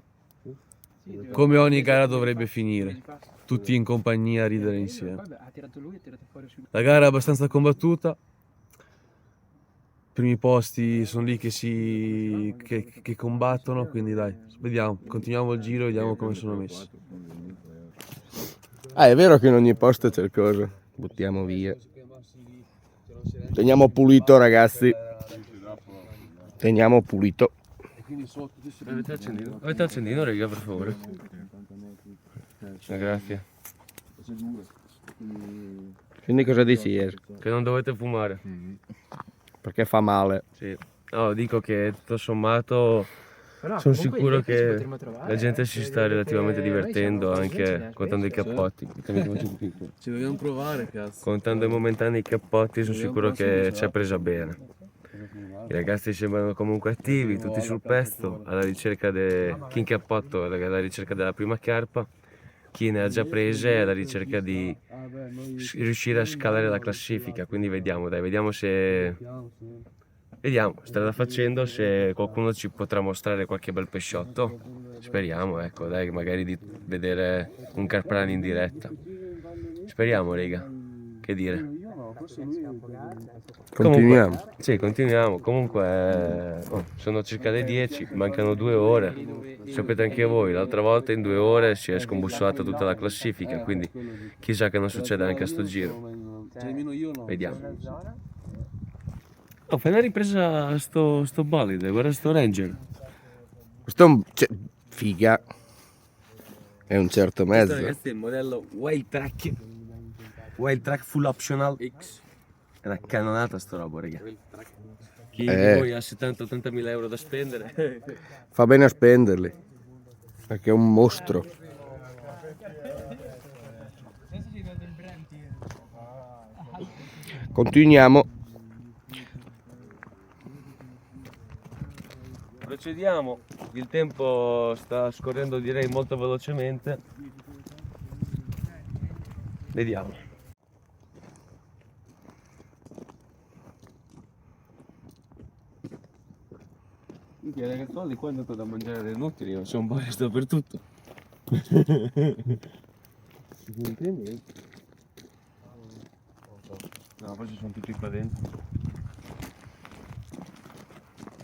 Come ogni gara dovrebbe finire, tutti in compagnia a ridere insieme. Vabbè, ha tirato lui, ha tirato fuori su. La gara è abbastanza combattuta, i primi posti sono lì che combattono, quindi dai, vediamo, continuiamo il giro, vediamo come sono messi. Ah, è vero che in ogni posto c'è il coso. Buttiamo via. Teniamo pulito, ragazzi. Teniamo pulito. quindi sotto Avete accendino, raga, per favore. Grazie. Quindi cosa dici ieri? Che non dovete fumare. Perché fa male. Sì. No, dico che tutto sommato sono sicuro che la gente si sta relativamente divertendo anche contando i cappotti. Ci dobbiamo provare, cazzo. Contando i momentanei cappotti sono sicuro che ci ha presa bene. I ragazzi sembrano comunque attivi, tutti sul pezzo, alla ricerca chi in cappotto è alla ricerca della prima carpa, chi ne ha già prese è alla ricerca di riuscire a scalare la classifica. Quindi vediamo, dai, vediamo, strada facendo, se qualcuno ci potrà mostrare qualche bel pesciotto. Speriamo, ecco, dai, magari di vedere un carpano in diretta. Speriamo, raga. Che dire? Continuiamo. Comunque, sì, continuiamo. Comunque, sono circa le 10, mancano 2 ore. Sapete anche voi, l'altra volta in 2 ore si è scombussolata tutta la classifica, quindi chissà che non succeda anche a sto giro. Vediamo. Oh, fai una ripresa sto bolide, guarda sto Ranger. Questo è un... figa. È un certo mezzo. Questo, ragazzi, è il modello Wild Track Full Optional X. È una cannonata sto robo, raga. Chi di voi ha 70-80 mila euro da spendere? Fa bene a spenderli. Perché è un mostro. Continuiamo. Procediamo, il tempo sta scorrendo direi molto velocemente. Vediamo. I ragazzoli qua hanno dato da mangiare dei inutili, ma c'è un po' dappertutto. No, forse sono tutti qua dentro.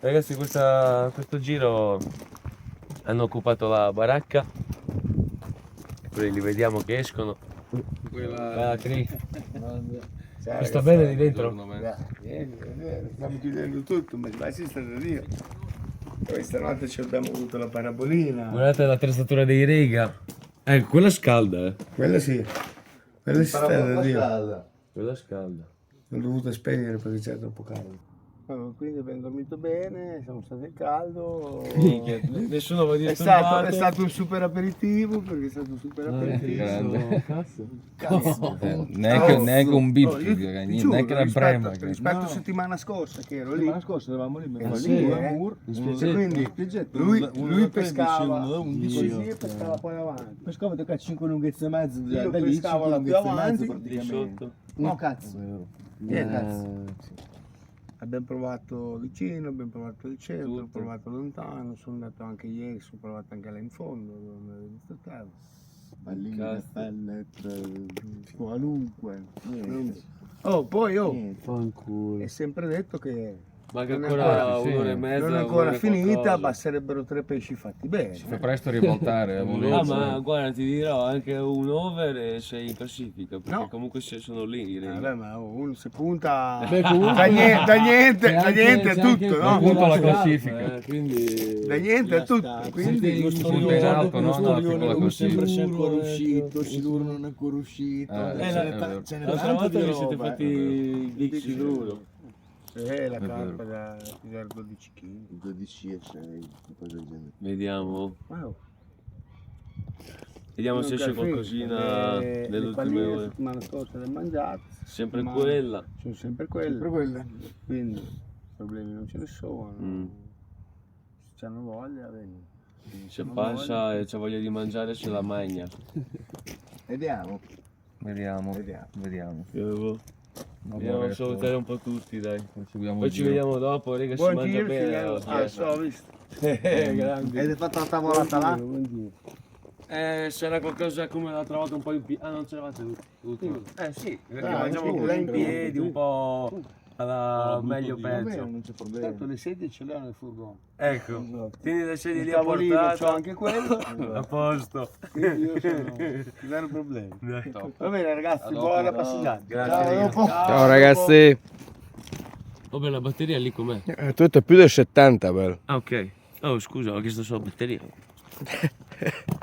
Ragazzi, questo giro hanno occupato la baracca. Quelli li vediamo che escono. Sta bene di dentro? Stiamo chiudendo tutto, ma si sta da Dio. Poi stanotte ci abbiamo avuto la parabolina. Guardate l'attrezzatura dei Rega. Quella scalda, Quella sì. Quella si sta da Dio. Quella scalda. L'ho dovuta spegnere perché c'era troppo caldo. Quindi abbiamo dormito bene, siamo stati al caldo. Nessuno va È stato un super aperitivo, perché è stato un super aperitivo. Cazzo. Neanche un bip, neanche una brema. Rispetto a settimana scorsa che ero lì. Settimana scorsa eravamo lì, quindi lui pescava così e pescava poi avanti. Pescava da 5 lunghezze e mezzo Io pescavo là più avanti. No cazzo. Cazzo. Abbiamo provato vicino, abbiamo provato al centro, abbiamo provato lontano, sono andato anche ieri, sono provato anche là in fondo, dove ho visto terra. Palline, pellet, qualunque. È sempre detto che manca ancora un'ora e mezza. non è ancora finita, basterebbero 3 pesci fatti bene. Fa presto a rivoltare. Ma guarda, ti dirò anche un over e sei in classifica, perché comunque sono lì. Vabbè, ma uno si punta da niente a tutto, no? Punto alla classifica. Quindi Da niente a tutto, quindi Punto in alto, no? Alla classifica. Sempre ancora uscito, Siluro non è ancora uscito. l'altra volta vi siete fatti il Siluro. la carpa da 12 kg. 12 e 6, del genere. Vediamo. Wow. Vediamo se esce qualcosina nelle ultime ore. La settimana scorsa le mangiate. Sempre quella. Sono sempre quelle. Quindi problemi non ce ne sono. Se hanno voglia, vedi. Se passa e c'ha voglia di mangiare se la magna. Vediamo. Andiamo a salutare un po' tutti, dai. Seguiamo Poi il ci giro. vediamo dopo, raga, si Buon mangia giro, bene. ho visto. Grandi. Avete fatto la tavolata là? Sarà qualcosa come l'altra volta un po' in piedi. Ah, non c'eravate tutti? Sì, perché mangiamo sì, quella in sì. piedi, un po' alla meglio peggio. Non c'è problema. Tanto le sedie ce le ho nel furgone. Ecco, tieni le sedie lì a Tavolino, portata. c'ho anche quello. A posto. Quindi io sono zero problemi. Va bene ragazzi, buona passeggiata. Grazie. Ciao ragazzi. Vabbè, la batteria lì com'è? Tu hai detto più del 70, bello. Ah, ok. Oh scusa, ho chiesto solo batteria.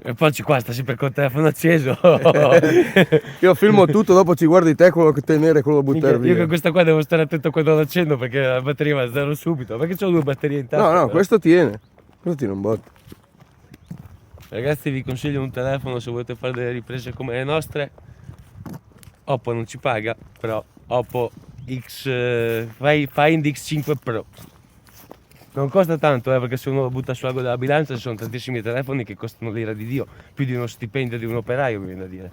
E poi qua sta sempre col telefono acceso. Io filmo tutto, dopo ci guardi te quello che tenere, quello da buttare via. Io con questa qua devo stare attento quando lo accendo perché la batteria va a zero subito. Perché ho 2 batterie in tasca. No, no, però. questo tiene un botto. Ragazzi, vi consiglio un telefono se volete fare delle riprese come le nostre. Oppo non ci paga, però Oppo Find X5 Pro. Non costa tanto, perché se uno lo butta sull'ago della bilancia ci sono tantissimi telefoni che costano l'ira di Dio, più di uno stipendio di un operaio, mi viene da dire.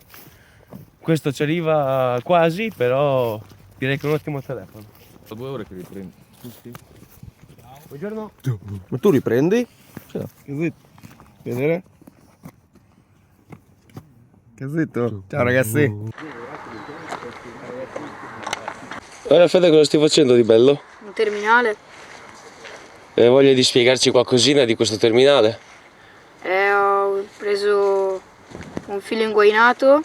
Questo ci arriva quasi, però direi che è un ottimo telefono. Sono 2 ore che li prendi. Buongiorno. Ma tu riprendi? Così. Vedere? Casito. Ciao ragazzi. Ora Fede, cosa stai facendo di bello? Un terminale. Hai voglia di spiegarci qualcosina di questo terminale? Ho preso un filo inguainato,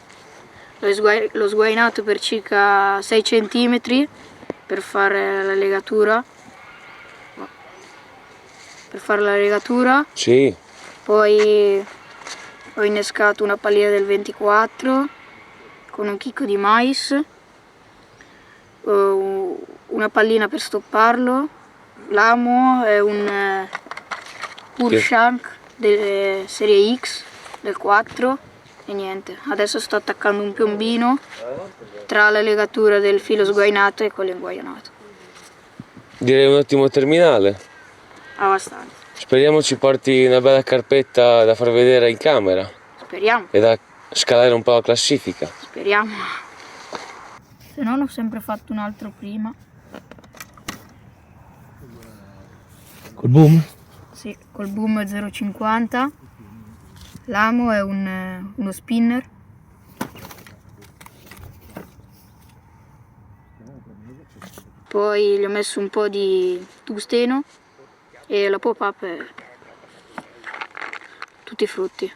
l'ho sguainato per circa 6 cm per fare la legatura. Sì. Poi ho innescato una pallina del 24 con un chicco di mais, una pallina per stopparlo. L'amo è un Purshank serie X del 4 e niente, adesso sto attaccando un piombino tra la legatura del filo sguainato e quello inguainato. Direi un ottimo terminale. Abbastanza. Speriamo ci porti una bella carpetta da far vedere in camera Speriamo, e da scalare un po' la classifica. speriamo. Se no, ho sempre fatto un altro prima. Col boom? Sì, col boom 0,50. L'amo è uno spinner. Poi gli ho messo un po' di tungsteno e la pop-up è tutti i frutti.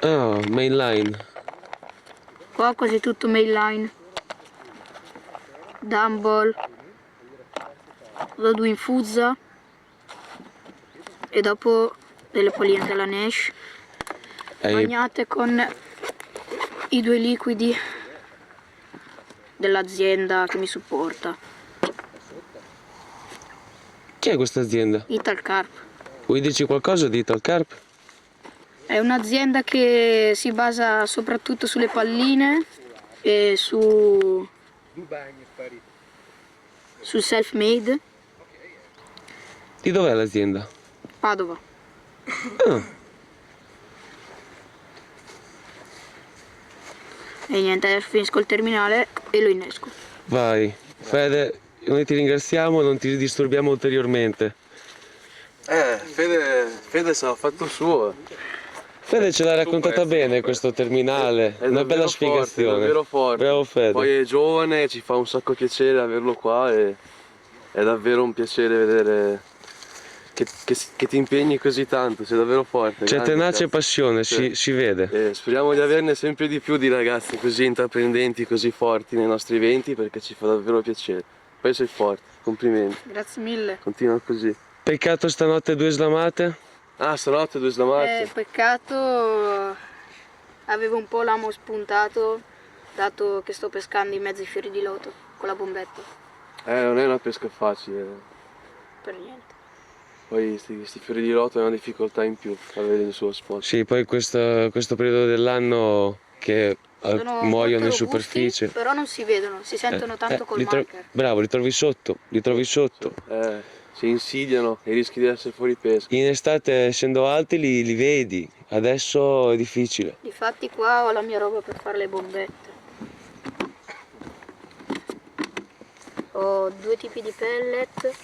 Ah, mainline. Qua quasi tutto mainline. Dumble, Rodu infusa e dopo delle palline della Nash bagnate con i 2 liquidi dell'azienda che mi supporta, Chi è questa azienda? Italcarp. Vuoi dirci qualcosa di Italcarp? È un'azienda che si basa soprattutto sulle palline e sul self-made. Di dov'è l'azienda? Padova. Ah, E niente, adesso finisco il terminale e lo innesco. vai. Fede, noi ti ringraziamo, non ti disturbiamo ulteriormente. Fede se l'ha fatto suo. Fede ce l'ha raccontata bene questo terminale, È una bella davvero forte, spiegazione. è davvero forte. Bravo Fede. Poi è giovane, ci fa un sacco piacere averlo qua e è davvero un piacere vedere che ti impegni così tanto, sei davvero forte. C'è grande, tenacia e cazzo. passione, Sì. si vede. E speriamo di averne sempre di più di ragazzi così intraprendenti, così forti nei nostri eventi perché ci fa davvero piacere. Poi sei forte, complimenti, Grazie mille. continua così. Peccato stanotte 2 slamate? Ah, stanotte 2 slamate. Peccato, avevo un po' l'amo spuntato, dato che sto pescando in mezzo ai fiori di loto con la bombetta. Non è una pesca facile. Per niente. Poi questi fiori di loto è una difficoltà in più a vedere il suo spot. Sì, poi questo periodo dell'anno che Sono muoiono in molto robusti, superficie. però non si vedono, si sentono tanto col marker. Bravo, li trovi sotto. Si insidiano e rischi di essere fuori pesca. In estate, essendo alti, li vedi. Adesso è difficile. Difatti qua ho la mia roba per fare le bombette. Ho 2 tipi di pellet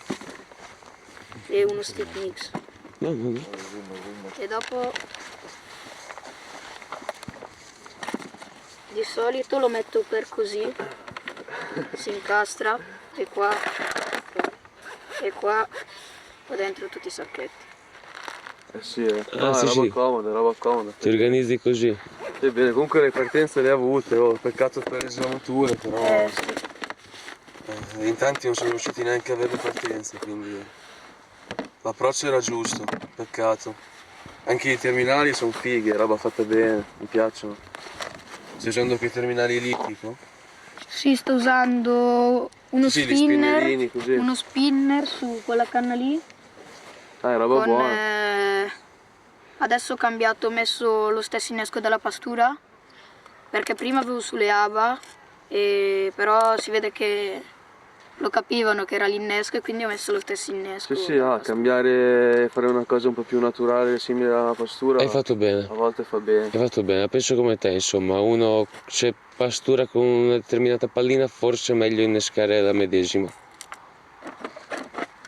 e uno stick mix. No. E dopo di solito lo metto per così, si incastra e qua ho dentro tutti i sacchetti. Sì, sì, è roba sì. comoda, è roba comoda. Ti organizzi così. Sì, bene, comunque le partenze le ha avute, peccato per le slamature, però Sì. in tanti non sono riusciti neanche a avere le partenze, quindi L'approccio era giusto, peccato. Anche i terminali sono fighi, roba fatta bene, mi piacciono. Stai usando quei terminali lì, tipo? Sì, sto usando uno Sì, gli spinner, spinnerini, così. uno spinner su quella canna lì. Roba buona. Adesso ho cambiato, ho messo lo stesso innesco della pastura, perché prima avevo sulle ABA, però si vede che lo capivano che era l'innesco e quindi ho messo lo stesso innesco. Sì, cambiare, fare una cosa un po' più naturale, simile alla pastura. Hai fatto bene. A volte fa bene. Hai fatto bene, penso come te, insomma, uno se pastura con una determinata pallina forse è meglio innescare la medesima.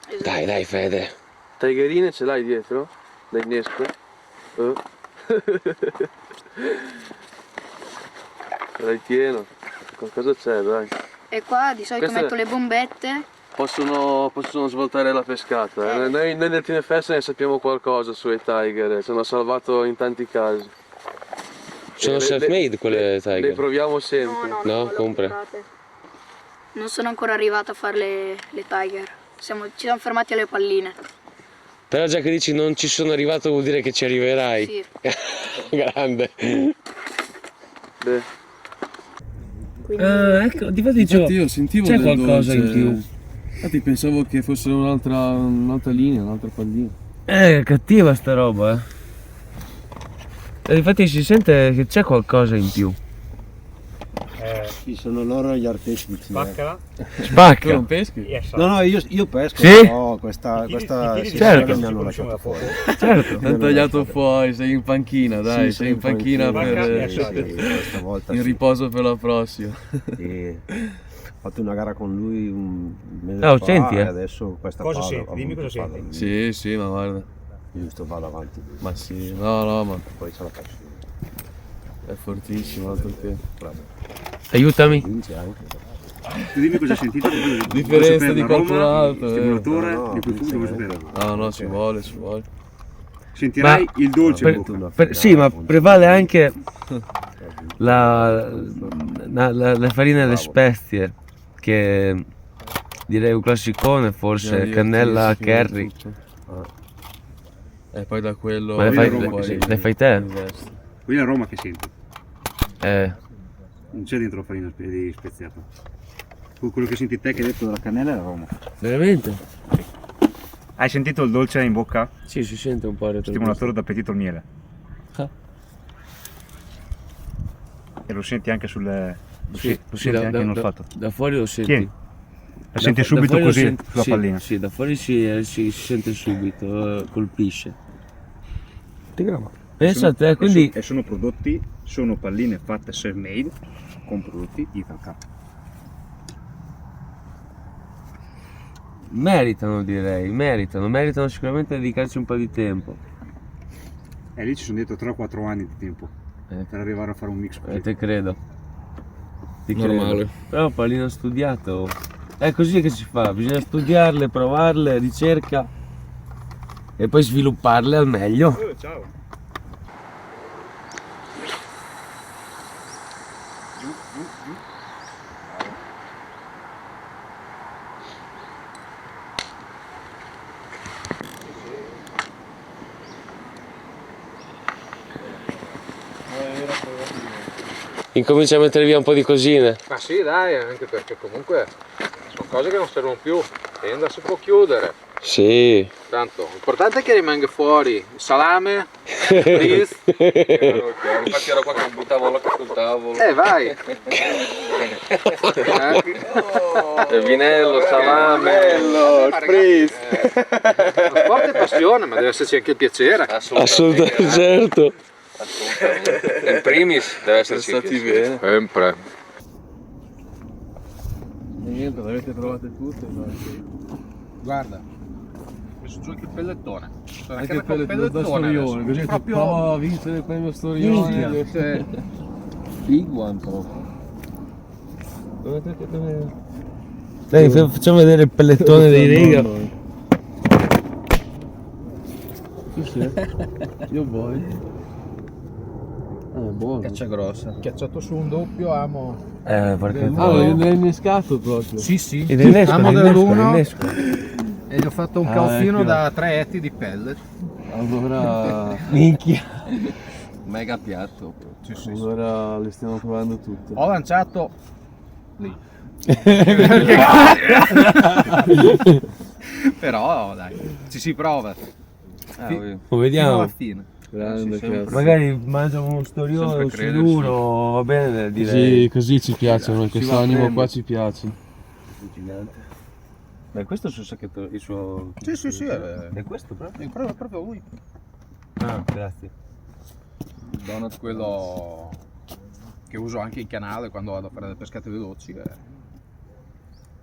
Esatto. Dai Fede. Tigerine ce l'hai dietro? Da innesco? L'hai pieno. Qualcosa c'è, dai. E qua di solito Queste metto le bombette. Possono svoltare la pescata. Noi del TNFS ne sappiamo qualcosa sui tiger, ci hanno salvato in tanti casi. Sono self-made quelle tiger? Le proviamo sempre. No, No, le ho compra. comprate. Non sono ancora arrivata a fare le tiger. Ci siamo fermati alle palline. Però già che dici non ci sono arrivato vuol dire che ci arriverai. Sì. Grande. Beh. Ecco, difatti io sentivo c'è del qualcosa dolce. in più. Infatti pensavo che fosse un'altra linea, un'altra pallina. È cattiva sta roba, E infatti si sente che c'è qualcosa in più. Sì, sono loro gli artefici. Spaccala. Spacca! Non peschi? No, io pesco, Sì? però questa Certo. mi hanno lasciato fuori. Certo. Ti hanno tagliato fuori, sei in panchina, dai, Sì, sei in panchina per questa volta in sì. riposo per la prossima. Sì. Ho fatto una gara con lui un mese Oh, fa senti, e adesso questa Cosa palla, senti? ho Dimmi voluto cosa farla senti. Sì, ma guarda. giusto, vado avanti lui. Ma sì, no, ma Poi ce la faccio. è fortissimo, altro che. Bravo. Aiutami. Vince anche. Tu dimmi cosa hai sentito? Differenza di qualcun altro. Stimolatore, No, di cui fu, vince vuoi anche. sapere? No, ci vuole. Sentirai Ma- il dolce in bocca. Sì, ma prevale anche la farina delle spezie, che direi un classicone, forse cannella curry. E poi da quello. Ma le fai te? Qui è Roma che senti. Eh, Non c'è dentro la farina di speziata. Quello che senti te che hai detto della cannella è Roma. veramente? Hai sentito il dolce in bocca? Sì, si sente un po' Stimolatore d'appetito al miele. Ah. E lo senti anche sulle. Lo Sì, senti anche nell'olfatto. da fuori lo senti. Tieni. La senti Da subito fuori lo così senti- sulla sì, pallina. Sì, da fuori si sente subito, colpisce. Pensa a te, quindi E sono prodotti, sono palline fatte self-made con prodotti Italca. meritano, direi, meritano sicuramente di dedicarci un po' di tempo. E lì ci sono dietro 3-4 anni di tempo per arrivare a fare un mix così. Te credo. Ti Normale. credo. Però pallino studiato. È così che si fa, bisogna studiarle, provarle, ricerca e poi svilupparle al meglio. Ciao. Incomincia a mettere via un po' di cosine. Ma sì dai, anche perché comunque sono cose che non servono più. Tenda si può chiudere. Sì. Tanto, l'importante è che rimanga fuori il salame, il frizz. Infatti ero qua che buttavo l'acqua sul tavolo. Vai! Il vinello, salame. Il frizz! Lo sport è passione, ma deve esserci anche il piacere. Assolutamente, certo. In primis deve esserci Stati bene. sempre. Niente, le avete provate tutte. Guarda, ho messo giù anche il pellettone. Anche il pellettone da storione, così prova a vincere il premio storione. Big one proprio. Dai, facciamo vedere il pellettone dei Rega. Io voglio. È buono. Caccia grossa. Schiacciato su un doppio, Perché Ah, l'hai innescato proprio. Sì, sì. ed innesco, Amo innesco, dell'uno. innesco. E gli ho fatto un calzino da 3 etti di pellet. Allora, Minchia. Mega piatto. Sì, sì, sì. allora le stiamo provando tutte. Ho lanciato lì. Però dai, ci si prova. Vediamo. Alla fine. Grande, cazzo. Magari mangiamo uno storione, Sempre un crederci. siluro, va bene direi. Così ci piacciono, questo va animo bene. qua ci piace. Beh, questo è il suo sacchetto, il suo... Sì, sì, sì. È questo proprio? È proprio lui. Ah, grazie. Il donut quello che uso anche in canale quando vado a fare le pescate veloci.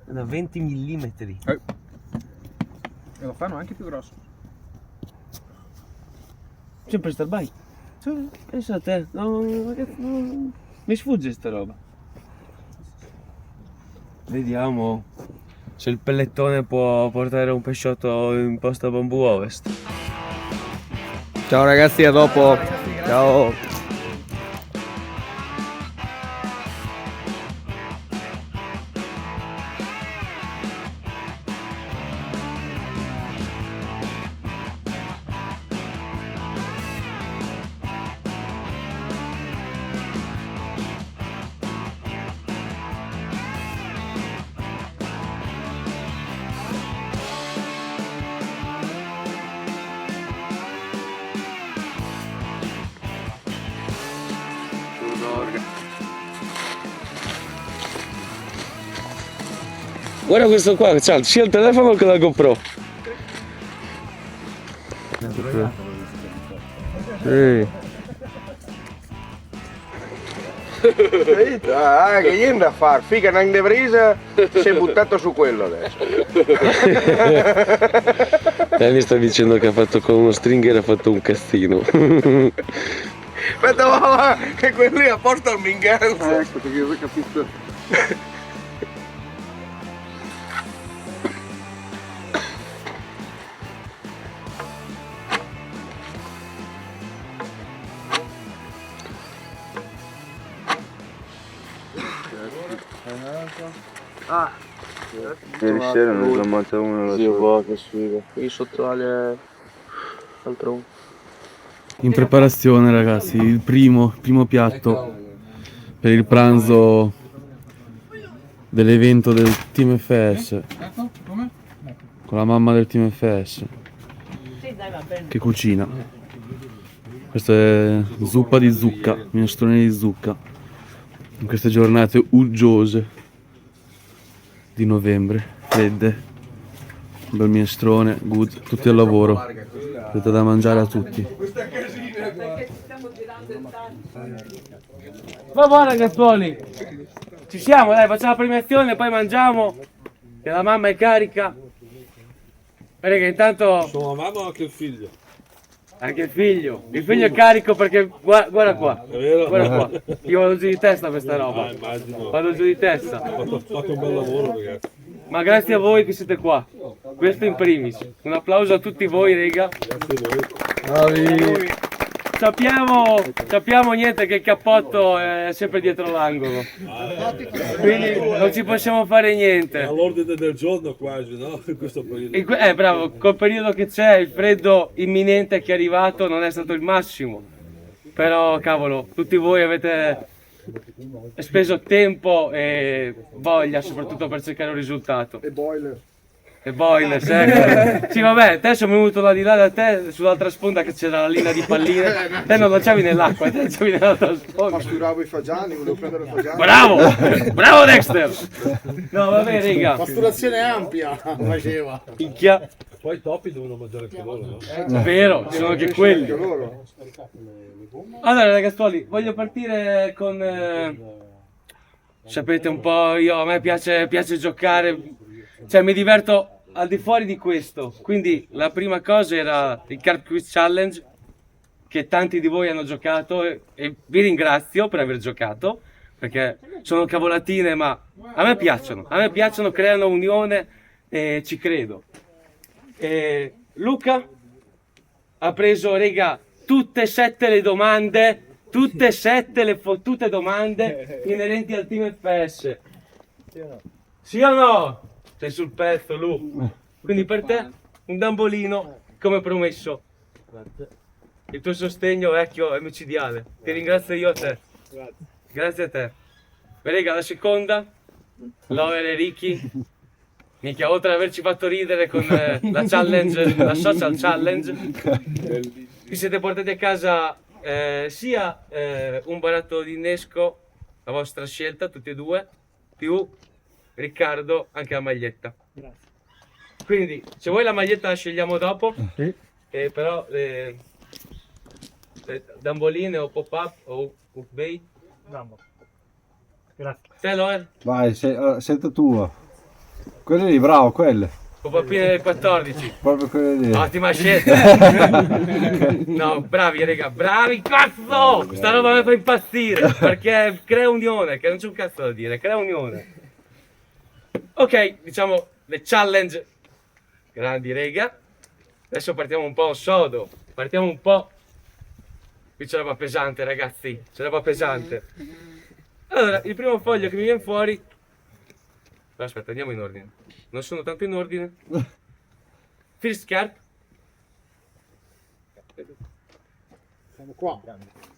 Da 20 mm. E lo fanno anche più grosso. Sempre sta by. Pensa a te, no, mi sfugge sta roba. Vediamo se il pellettone può portare un pesciotto in posta Bambù Ovest. Ciao ragazzi, a dopo. Ciao. Guarda questo qua, c'ha sia il telefono che la GoPro. Sì. Che niente da fare, figa neanche presa, si è buttato su quello adesso. Danny sta dicendo che ha fatto con uno stringer, ha fatto un castino. Aspetta, mamma, che quello lì apposta al minganza. Ecco, perché io ho capito. Ieri sera ne ho mangiato uno. Zio, boh, che sfiga. Qui sotto alle... altro. In preparazione ragazzi, il primo piatto per il pranzo dell'evento del Team FS con la mamma del Team FS che cucina. Questa è zuppa di zucca, minestrone di zucca in queste giornate uggiose di novembre, fredde, un bel minestrone, good, tutti al lavoro, avete da mangiare a tutti. Va buona ragazzuoli, ci siamo, dai, facciamo la premiazione, poi mangiamo, che la mamma è carica. Perché intanto... Solo la mamma o anche il figlio? Anche il figlio è carico perché guarda qua, È vero? guarda qua, io vado giù di testa questa roba, Immagino. vado giù di testa. Fate un bel lavoro, ragazzi. Ma grazie a voi che siete qua, questo in primis, un applauso a tutti voi rega. Sappiamo niente che il cappotto è sempre dietro l'angolo, quindi non ci possiamo fare È niente. all'ordine del giorno quasi, no? In questo periodo. Bravo, col periodo che c'è, il freddo imminente che è arrivato non è stato il massimo, però cavolo, tutti voi avete speso tempo e voglia soprattutto per cercare un risultato. E boiler. E boiler, ecco. Sì vabbè, te sono venuto là di là da te, sull'altra sponda che c'era la linea di palline, te non lanciavi nell'acqua, te lanciavi nell'altra sponda. Pasturavo i fagiani, volevo prendere i fagiani. Bravo Dexter! No vabbè raga, Pasturazione ampia faceva. minchia, Poi i topi devono mangiare anche loro, no? vero, ci sono anche quelli. Loro. Allora ragazzuoli, voglio partire con... sapete un po', a me piace giocare, cioè mi diverto al di fuori di questo. Quindi la prima cosa era il Carp Quiz Challenge, che tanti di voi hanno giocato e vi ringrazio per aver giocato, perché sono cavolatine ma a me piacciono, creano unione e ci credo. E Luca ha preso, rega, tutte e 7 le domande, tutte e 7 le fottute domande inerenti al Team FS. Sì o no? Sei sul pezzo, Lu. Quindi per te un dambolino come promesso. Il tuo sostegno vecchio è micidiale. Ti ringrazio io a te. Grazie a te. Beh, raga, la seconda, Lover e Ricky. Minchia, oltre ad averci fatto ridere con la challenge, la social challenge, vi siete portati a casa sia un barattolo di innesco, la vostra scelta, tutti e due, più Riccardo anche la maglietta. Grazie. Quindi, se vuoi la maglietta la scegliamo dopo, Sì. però le damboline o pop-up o bay. Dambo. Grazie. Te Loer? Vai, scelta tua. Quelle lì, bravo, quelle. Pop-upine del 14. Proprio quelle lì. Ottima scelta. No, bravi raga, bravi, cazzo! Sta roba mi fa impazzire, perché crea unione, che non c'è un cazzo da dire, crea unione. Ok, diciamo le challenge grandi raga. Adesso partiamo un po' sodo, partiamo un po'. Qui c'è roba pesante ragazzi, c'è roba pesante. Allora, il primo foglio che mi viene fuori. Aspetta, andiamo in ordine. Non sono tanto in ordine. First Scarp. Siamo qua.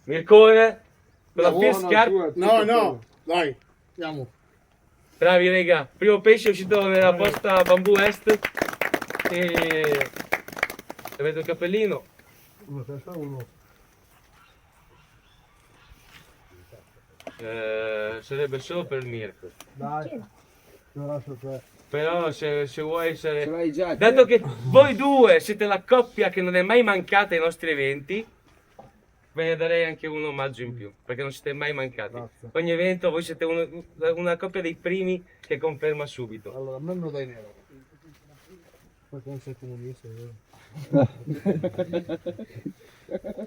Mircone. Con la First Scarp. No, dai, andiamo. Bravi raga. Primo pesce è uscito nella posta Bambù Est. E avete il cappellino. Una testa uno. Sarebbe solo per Mirko. Dai. Lo lascio a te. Però se vuoi essere... Ce l'hai già. Dato che voi due siete la coppia che non è mai mancata ai nostri eventi, ve ne darei anche un omaggio in più, perché non siete mai mancati. Grazie. Ogni evento voi siete una coppia dei primi che conferma subito. Allora, a me me lo dai nero. Perché non sei comunista, vero?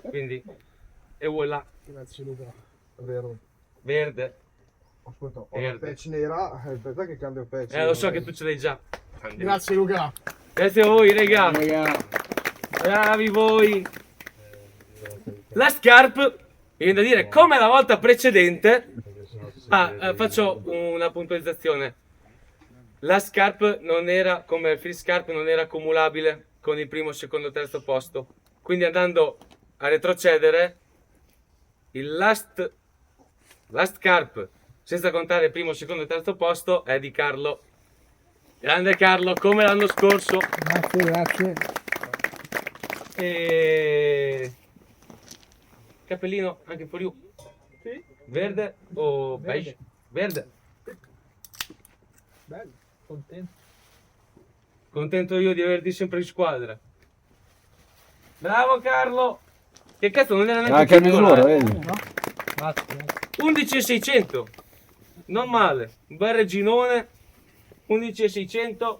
Quindi, e voilà, Grazie Luca. È vero. verde. Aspetta, ho Verde. la patch nera, aspetta che cambio patch. Lo so che tu ce l'hai già. Grazie Luca. Grazie a voi, raga. Bravi voi. La scarp, mi viene da dire, come la volta precedente. Faccio una puntualizzazione. La scarp non era, come il free scarp, non era accumulabile con il primo, secondo, terzo posto. Quindi andando a retrocedere, il last scarp, senza contare il primo, secondo e terzo posto, è di Carlo. Grande Carlo, come l'anno scorso. Grazie. E... Cappellino anche for you. Sì. Verde o beige? Verde. Bello, contento. Contento io di averti sempre in squadra. Bravo Carlo. Che cazzo, non era neanche Anche a piccola, misura, vedi? Grazie. 11.600. Non male. Un bel reginone. 11.600.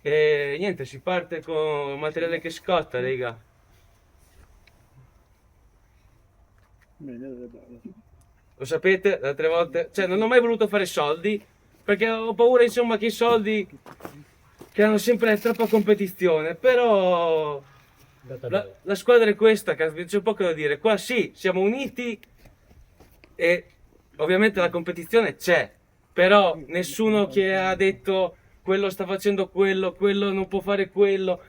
E niente, si parte con materiale che scotta, raga. Lo sapete, le altre volte, cioè non ho mai voluto fare soldi perché ho paura insomma che i soldi creano sempre troppa competizione, però la squadra è questa, c'è poco da dire. Qua sì, siamo uniti e ovviamente la competizione c'è, però nessuno che ha detto quello sta facendo quello, quello non può fare quello.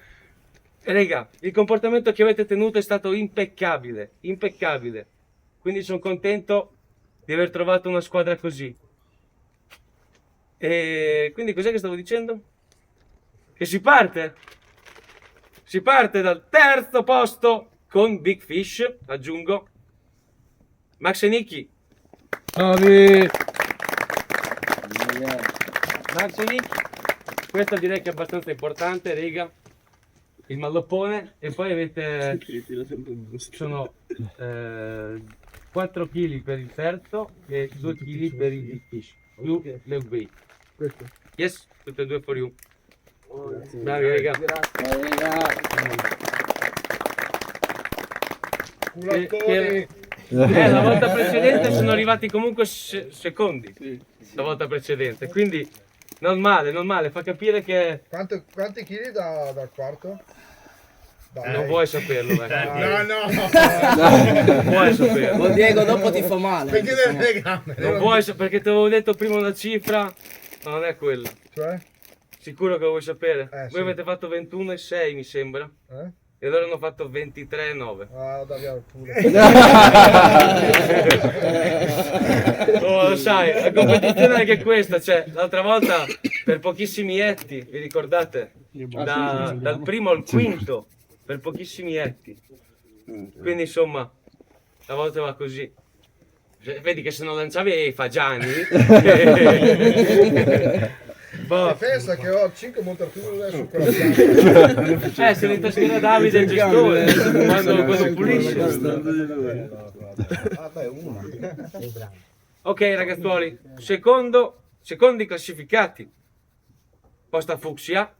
Raga, il comportamento che avete tenuto è stato impeccabile, impeccabile. Quindi sono contento di aver trovato una squadra così. E quindi cos'è che stavo dicendo? Che si parte! Si parte dal terzo posto con Big Fish, aggiungo. Max e Nicky. Bravi! Max e Nicky. Questo direi che è abbastanza importante, raga. Il malloppone. E poi avete... sono 4 kg per il terzo e 2 kg per il Big Fish. Più le Ubay. Questo. Yes, tutte e due for you. Bravi raga. La volta precedente sono arrivati comunque secondi. La volta precedente, quindi non male, fa capire che Quanti chili dal quarto? non vuoi saperlo, No. non vuoi saperlo. Diego dopo ti fa male. Perché deve le gambe? Non vuoi perché ti avevo detto prima una cifra, ma non è quella. Cioè? Sicuro che lo vuoi sapere? Sì. Voi avete fatto 21,6 mi sembra. E loro hanno fatto 23,9. Ah, Davide pure. Oh, lo sai, la competizione è anche questa, cioè l'altra volta per pochissimi etti, vi ricordate? Dal primo al quinto, per pochissimi etti. Quindi insomma, a volte va così. Cioè, vedi che se non lanciavi i fagiani... Boh. Pensa che ho 5 montature adesso qua. Se li taschierà Davide il gestore quando pulisce. Ok ragazzuoli, secondi classificati. Posta fucsia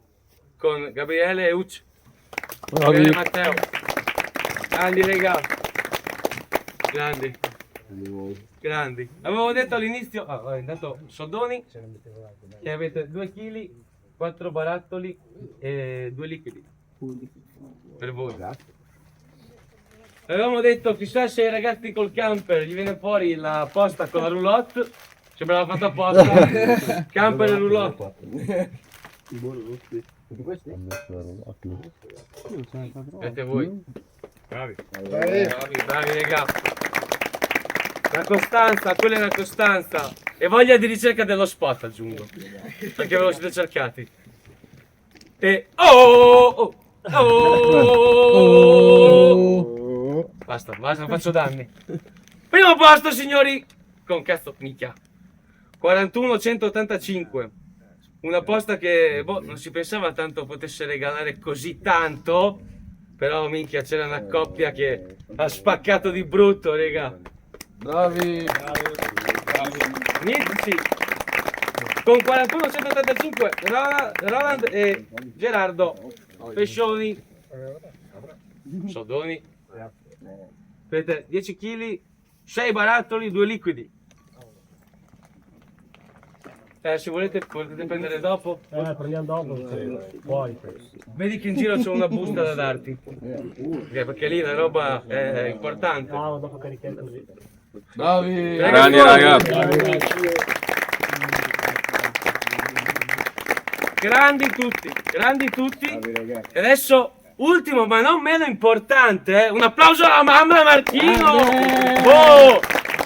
con Gabriele e Ucci. Gabriele e Matteo. Grandi regà. Grandi. Avevo detto all'inizio, intanto soldoni, che avete 2 kg, 4 barattoli e 2 liquidi. Per voi. Avevamo detto, chissà se ai ragazzi col camper gli viene fuori la posta con la roulotte. Sembrava fatta apposta. Camper e roulotte. Vedete voi. Bravi raga. La costanza, quella è la costanza. E voglia di ricerca dello spot aggiungo. Perché ve lo siete cercati. E Basta, non faccio danni. Primo posto signori. Con cazzo, minchia. 41,185. Una posta che non si pensava tanto potesse regalare così tanto. Però minchia c'era una coppia che ha spaccato di brutto, raga. Bravi. Nietzsche con 41,185 Roland e Gerardo Pescioni soldoni. Vedete 10 kg, 6 barattoli, 2 liquidi. Se volete potete prendere dopo. Prendiamo dopo. Poi. Vedi che in giro c'è una busta da darti. Perché lì la roba è importante. No, dopo carichiamo così. Bravi. Grandi ragazzi. Grandi tutti. E adesso, ultimo ma non meno importante, un applauso alla mamma Marchino. Oh,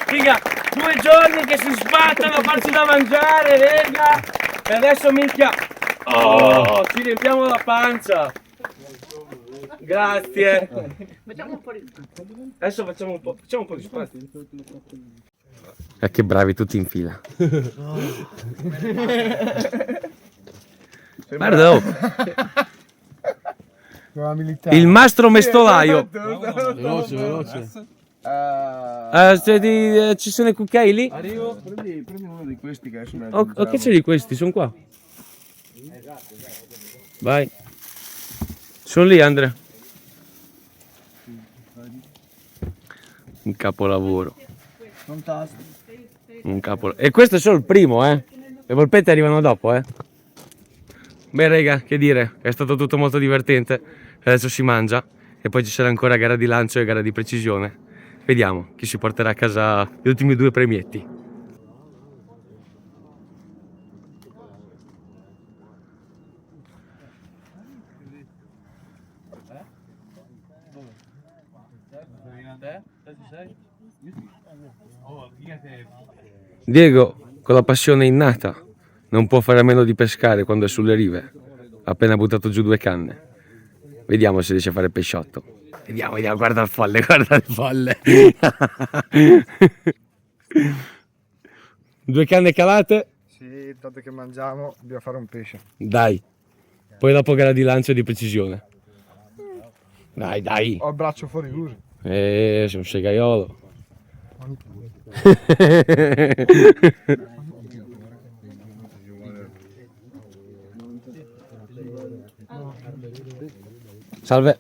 figa, 2 giorni che si sbattono a farci da mangiare, rega. E adesso minchia, ci riempiamo la pancia. Grazie. Adesso facciamo un po' di spazio. Che bravi tutti in fila. Guarda, il mastro mestolaio. Veloce. Ci sono i cucchiai lì? Arrivo, prendi uno di questi che adesso Che c'è di questi? Sono qua. Vai. Sono lì, Andrea. Un capolavoro. Fantastico. E questo è solo il primo, Le polpette arrivano dopo, Beh, raga, che dire, è stato tutto molto divertente. Adesso si mangia e poi ci sarà ancora gara di lancio e gara di precisione. Vediamo chi si porterà a casa gli ultimi 2 premietti. Diego, con la passione innata, non può fare a meno di pescare quando è sulle rive. Ha appena buttato giù 2 canne. Vediamo se riesce a fare pesciotto. Vediamo, guarda il folle. 2 canne calate? Sì, tanto che mangiamo, dobbiamo fare un pesce. Dai. Poi dopo gara di lancio e di precisione. Dai. Ho il braccio fuori uso. Sei un segaiolo. Salve.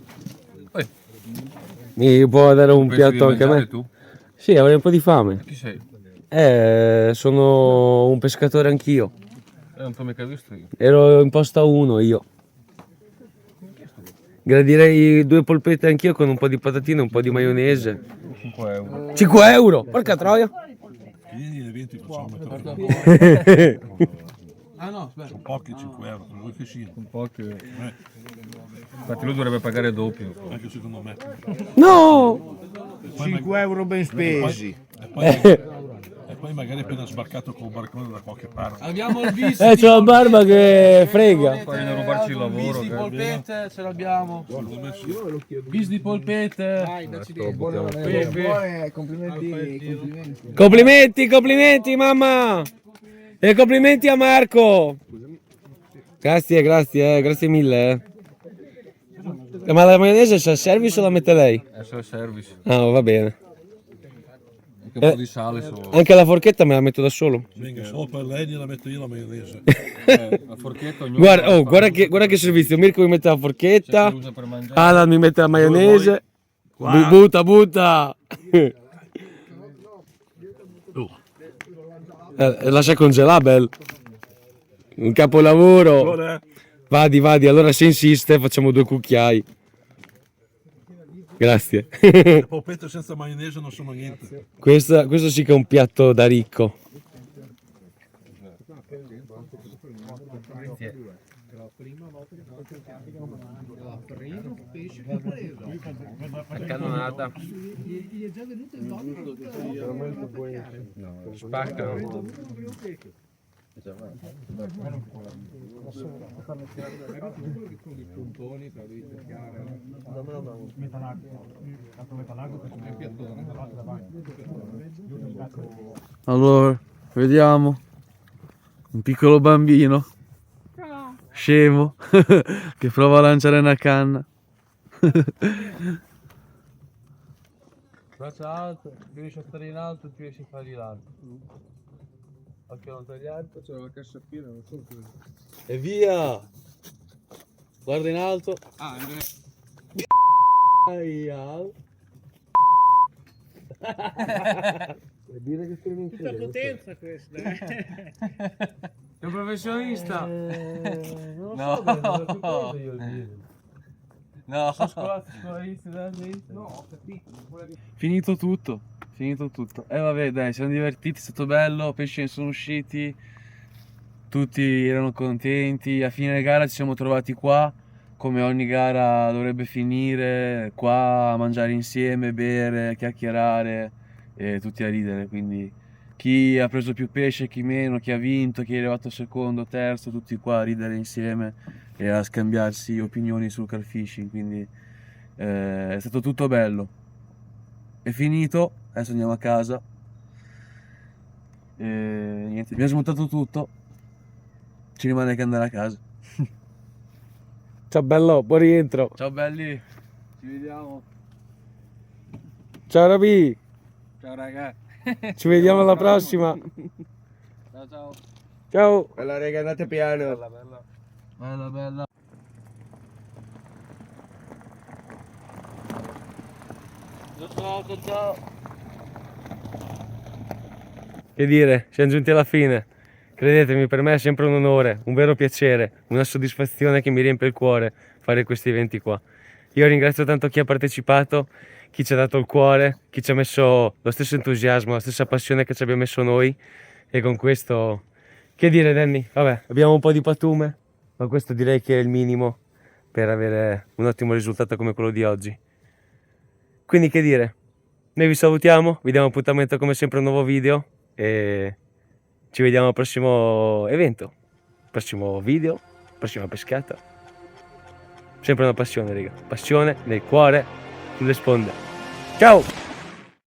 Mi può dare un piatto anche a me? Tu? Sì, avrei un po' di fame. Chi sei? Sono un pescatore anch'io. Non ti ho mica visto io. Ero in posta 1 io. Gradirei 2 polpette anch'io con un po' di patatine e un po' di maionese. 5 euro. 5 euro? Porca troia! Ah no, aspetta. Sono pochi 5 euro, non vuoi che siano. Un po' che... Infatti lui dovrebbe pagare doppio. Anche secondo me. No! 5 euro ben spesi. E poi magari appena sbarcato col barcone da qualche parte. Abbiamo il bis C'ho la barba che frega. Poi viene a rubarci il lavoro. Bis di polpette ce l'abbiamo. Bis di polpette. Dai, dacci Complimenti. Complimenti mamma! E complimenti a Marco! Grazie mille. Ma la maionese c'è il service o la mette lei? È solo service. Ah, va bene. Anche un po' di sale solo. Anche la forchetta me la metto da solo. Venga, solo per lei gliela metto io la maionese. La forchetta ognuno Guarda che servizio. Mirko mi mette la forchetta, usa per mangiare. Alan mi mette la maionese. Butta! Lascia congelare, Bel. Un capolavoro. Vadi, allora se insiste facciamo 2 cucchiai. Grazie. Le polpette senza maionese non sono niente. Questo sì che è un piatto da ricco. La cannonata. Spaccano. Allora, vediamo. Un piccolo bambino. Scemo. Che prova a lanciare una canna. Braccia alte, più riesci a stare in alto, più riesci a fare di largo. Occhio non tagliarti. C'è la cassa piena, non so cosa. E via! Guarda in alto. Ah, Vuol dire che sono in potenza questa. È un professionista. Non No. No. Sono scolaristi da No, ho capito. Finito tutto. Vabbè dai, siamo divertiti, è stato bello, pesci ne sono usciti, tutti erano contenti, a fine gara ci siamo trovati qua, come ogni gara dovrebbe finire, qua a mangiare insieme, bere, chiacchierare e tutti a ridere, quindi chi ha preso più pesce, chi meno, chi ha vinto, chi è arrivato secondo, terzo, tutti qua a ridere insieme e a scambiarsi opinioni sul carfishing, quindi è stato tutto bello. È finito, adesso andiamo a casa e niente, abbiamo smontato tutto, ci rimane che andare a casa. Ciao bello, buon rientro. Ciao belli, Ci vediamo. ciao Rabi, Ciao ragazzi. ci vediamo alla prossima. Ciao. Ciao. Bella raga, andate piano. Bella. Ciao. Che dire, siamo giunti alla fine. Credetemi, per me è sempre un onore, un vero piacere, una soddisfazione che mi riempie il cuore fare questi eventi qua. Io ringrazio tanto chi ha partecipato, chi ci ha dato il cuore, chi ci ha messo lo stesso entusiasmo, la stessa passione che ci abbiamo messo noi. E con questo, che dire Danny? Vabbè, abbiamo un po' di patume, ma questo direi che è il minimo per avere un ottimo risultato come quello di oggi. Quindi che dire, noi vi salutiamo, vi diamo appuntamento come sempre a un nuovo video e ci vediamo al prossimo evento, prossimo video, prossima pescata. Sempre una passione, raga, passione nel cuore, sulle sponde. Ciao!